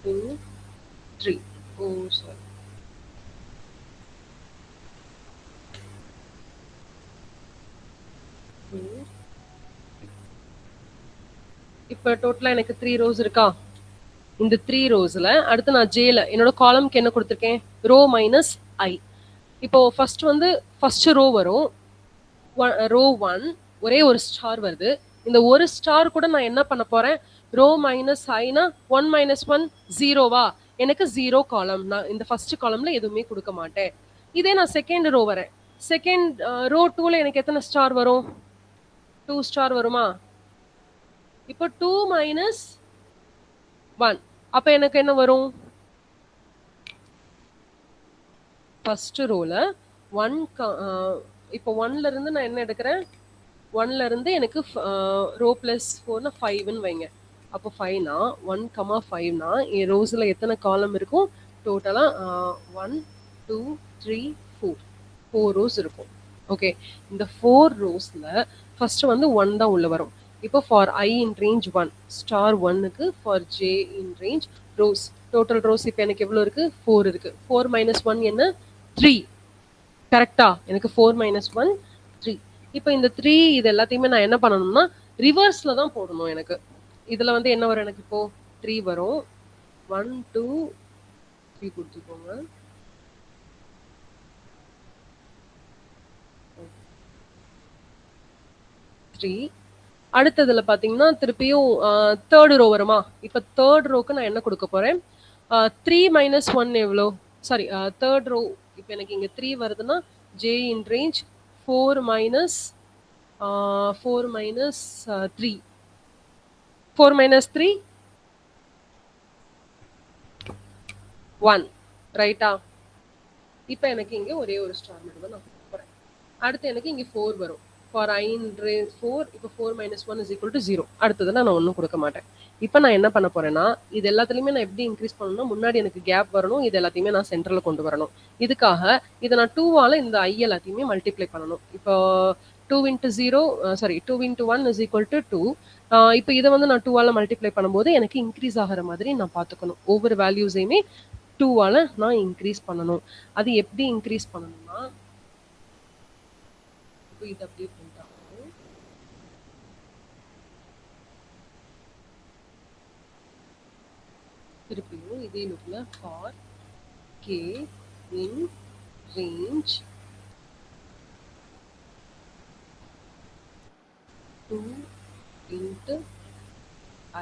2, 3. ஓ சாரி. இப்ப டோட்டலா எனக்கு 3 ரோஸ் இருக்கா? இந்த 3 ரோஸ்ல அடுத்து நான் ஜேல என்னோட காலம்க்கு என்ன கொடுத்துருக்கேன்? ரோ மைனஸ் ஐ. இப்போ ஃபர்ஸ்ட் வந்து ஃபர்ஸ்ட் ரோ வரும். ரோ 1 ஒரே ஒரு ஸ்டார் வருது. இந்த ஒரு ஸ்டார் கூட நான் என்ன பண்ண போறேன்? ரோ மைனஸ் ஐனா 1 மைனஸ் 1 ஜீரோவா? எனக்கு ஜீரோ காலம். நான் இந்த ஃபர்ஸ்ட் காலம்ல எதுவுமே கொடுக்க மாட்டேன். இதே நான் செகண்ட் ரோ வரேன். செகண்ட் ரோ 2ல எனக்கு எத்தனை ஸ்டார் வரும்? 2 ஸ்டார் வருமா? இப்போ 2 மைனஸ் 1. அப்ப எனக்கு என்ன வரும்? ஃபர்ஸ்ட் ரோல 1 இப்போ 1ல இருந்து நான் என்ன எடுக்கிறேன்? 1ல இருந்து எனக்கு ரோ பிளஸ் 4னா 5ன்னு வைங்க. அப்போ 5னா 1,5னா என் ரோஸ்ல எத்தனை காலம் இருக்கும்? டோட்டலா 1, 2, 3, 4. 4 ரோஸ் இருக்கும். ஓகே. இந்த 4 ரோஸ்ல ஃபர்ஸ்ட் வந்து 1 தான் உள்ள வரும். இப்போ for I in range 1 star 1க்கு for J in range rows total rows இப்போ எனக்கு எவ்வளவு இருக்கு? 4 இருக்கு. 4 மைனஸ் 1 என்ன? 3. கரெக்டா? எனக்கு 4 மைனஸ் 1 3. இப்போ இந்த 3 இது எல்லாத்தையுமே நான் என்ன பண்ணணும்னா ரிவர்ஸ்ல தான் போடணும் எனக்கு. இதுல வந்து என்ன வரும் எனக்கு இப்போ? 3 வரும். 1, 2, 3 கொடுத்துக்கோங்க. அடுத்ததுல பாத்தீங்கன்னா திருப்பியும் தேர்ட் ரோ வருமா? இப்ப தேர்ட் ரோக்கு நான் என்ன கொடுக்க போறேன்? 3 மைனஸ் 1 எவ்வளோ? சாரி, தேர்ட் ரோ இப்போ எனக்கு இங்க 3 வருதுன்னா J in range 4 minus 3. 4 minus 3 1. ரைட்டா? இப்போ எனக்கு இங்க ஒரே ஒரு ஸ்டார் மட்டும் தான் நான் கொடுக்க போறேன். அடுத்து எனக்கு இங்க 4 வரும். For I in range 4. இப்போ 4 மைனஸ் 1 இஸ் ஈக்குவல் டு 0. அடுத்ததுல நான் ஒன்றும் கொடுக்க மாட்டேன். இப்போ நான் என்ன பண்ண போறேன்னா இது எல்லாத்துலயுமே நான் எப்படி இன்க்ரீஸ் பண்ணணும்னா முன்னாடி எனக்கு கேப் வரணும். இது எல்லாத்தையுமே நான் சென்டர்ல கொண்டு வரணும். இதுக்காக இதை நான் 2ஆல இந்த ஐ எல்லாத்தையுமே மல்டிப்ளை பண்ணணும். இப்போ 2 into 0 sorry 2 into 1 is equal to 2. இப்போ இதை வந்து நான் 2ஆல மல்டிப்ளை பண்ணும்போது எனக்கு இன்க்ரீஸ் ஆகிற மாதிரி நான் பார்த்துக்கணும். ஒவ்வொரு வேல்யூஸையுமே 2ஆல நான் இன்க்ரீஸ் பண்ணணும். அது எப்படி இன்க்ரீஸ் பண்ணணும்னா இப்போ இது அப்படியே print ஆகும். திருப்பியும் இதே லுக்ல for K in range 2 into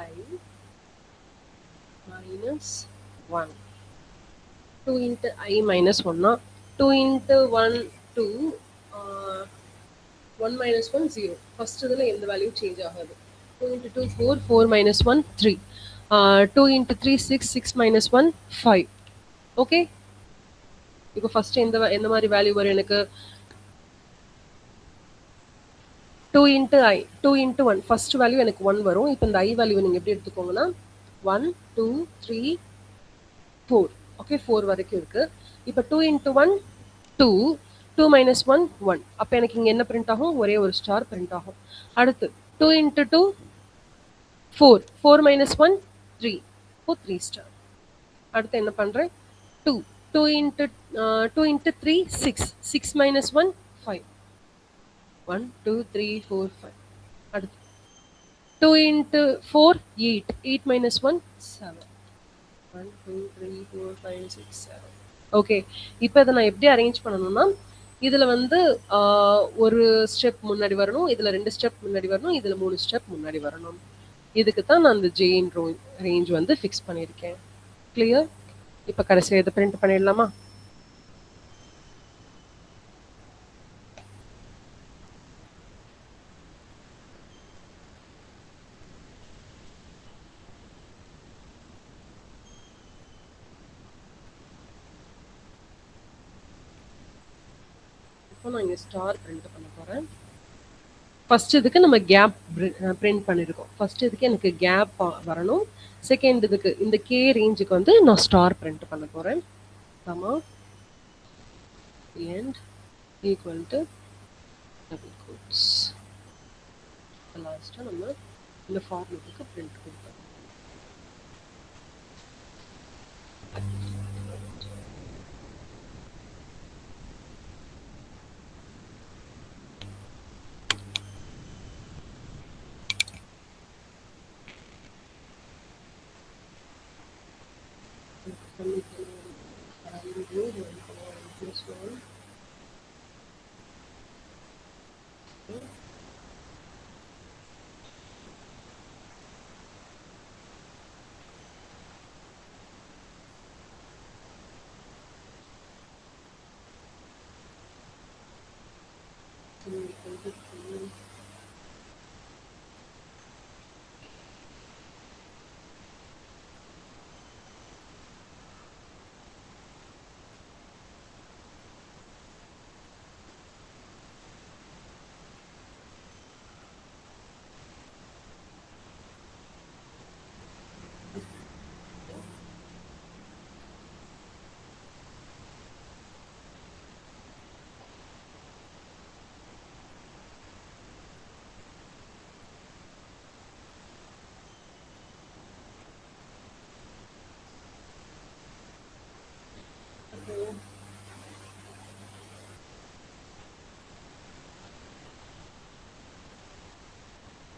I minus 1. 2 into I minus 1னா 2 இன்ட்டு 1 2, 1 மைனஸ் 1 0. ஃபர்ஸ்ட் இதில் எந்த வேல்யூ சேஞ்ச் ஆகாது. 2 into 2 4, 4 minus 1 3. 2 into 3 6, 6 minus 1 5. Okay. இப்போ ஃபர்ஸ்ட் எந்த மாதிரி வேல்யூ வரும் எனக்கு? 2 into I 2 into 1 first value எனக்கு 1 வரும். இப்போ இந்த ஐ வேல்யூ நீங்கள் எப்படி எடுத்துக்கோங்கன்னா 1 2 3 4. ஓகே, 4 வரைக்கும் இருக்கு. இப்போ 2 இன்ட்டு 1 2, 2 மைனஸ் 1 1. அப்போ எனக்கு இங்கே என்ன பிரிண்ட் ஆகும்? ஒரே ஒரு ஸ்டார் பிரிண்ட் ஆகும். அடுத்து 2 இன்ட்டு 2 4, 4 மைனஸ் 1 3. இப்போ 3 ஸ்டார். அடுத்து என்ன பண்ணுறேன்? 2 2 இன்ட்டு 3 6, 6 மைனஸ் 1 5. 1 2 3 4 5. அடுத்து 2 இன்ட்டு 4 8, 8 மைனஸ் 1 7. 1 2 3 4 5 6 7. ஓகே. இப்போ இதை நான் எப்படி அரேஞ்ச் பண்ணணும்னா இதுல வந்து ஒரு ஸ்டெப் முன்னாடி வரணும், இதுல 2 ஸ்டெப் முன்னாடி வரணும், இதுல 3 ஸ்டெப் முன்னாடி வரணும். இதுக்கு தான் நான் அந்த ஜெயின் ரேஞ்ச் வந்து ஃபிக்ஸ் பண்ணியிருக்கேன். கிளியர்? இப்போ கடைசியாக இதை பிரிண்ட் பண்ணிடலாமா? இப்போ நான் இங்க ஸ்டார் பிரிண்ட் பண்ண போறேன். ஃபர்ஸ்ட் இதுக்கு நம்ம கேப் பிரிண்ட் பண்ணியிருக்கோம். ஃபர்ஸ்ட் இதுக்கு எனக்கு கேப் வரணும். செகண்ட் இதுக்கு இந்த கே ரேஞ்சுக்கு வந்து நான் ஸ்டார் பிரிண்ட் பண்ண போறேன். Comma end equal to double quotes. லாஸ்ட்டாக நம்ம இந்த ஃபார்மேட்டுக்கு பிரிண்ட் கொடுப்போம்.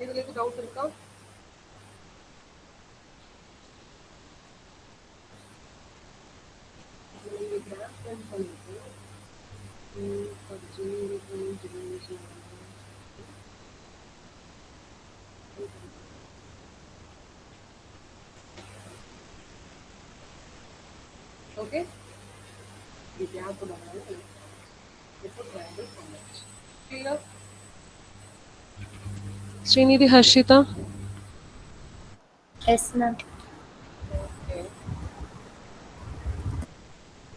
இதுல எதுவும் டவுட் இருக்கா? Okay, gap clear. Srinidhi, Harshitha, yes ma'am.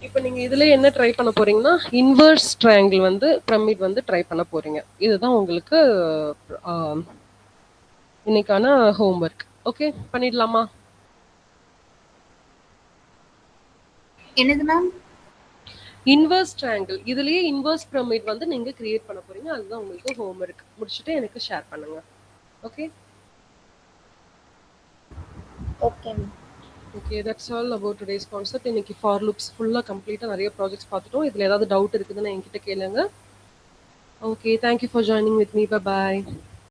இப்போ நீங்க இதுல என்ன ட்ரை பண்ண போறீங்கன்னா இன்வர்ஸ் ட்ரையாங்கிள் வந்து பிரமிட் வந்து ட்ரை பண்ண போறீங்க. இதுதான் உங்களுக்கு இன்னைக்கான ஹோம்ஒர்க். ஓகே, பண்ணிடலாமா? என்னது மேம்? இன்வர்ஸ் ட்ரையாங்கிள், இதுலயே இன்வர்ஸ் பிரமிட் வந்து நீங்க கிரியேட் பண்ண போறீங்க. அதுதான் உங்களுக்கு ஹோம்ஒர்க். முடிச்சுட்டு எனக்கு ஷேர் பண்ணுங்க. Okay okay ma'am. Okay, that's all about today's concept. இன்னைக்கு ஃபார் லூப்ஸ் ஃபுல்லா கம்ப்ளீட்டா நிறைய ப்ராஜெக்ட்ஸ் பார்த்துட்டோம். இதுல ஏதாவது டவுட் இருக்குதுன்னு என்கிட்ட கேளுங்க. Okay, thank you for joining with me. Bye bye.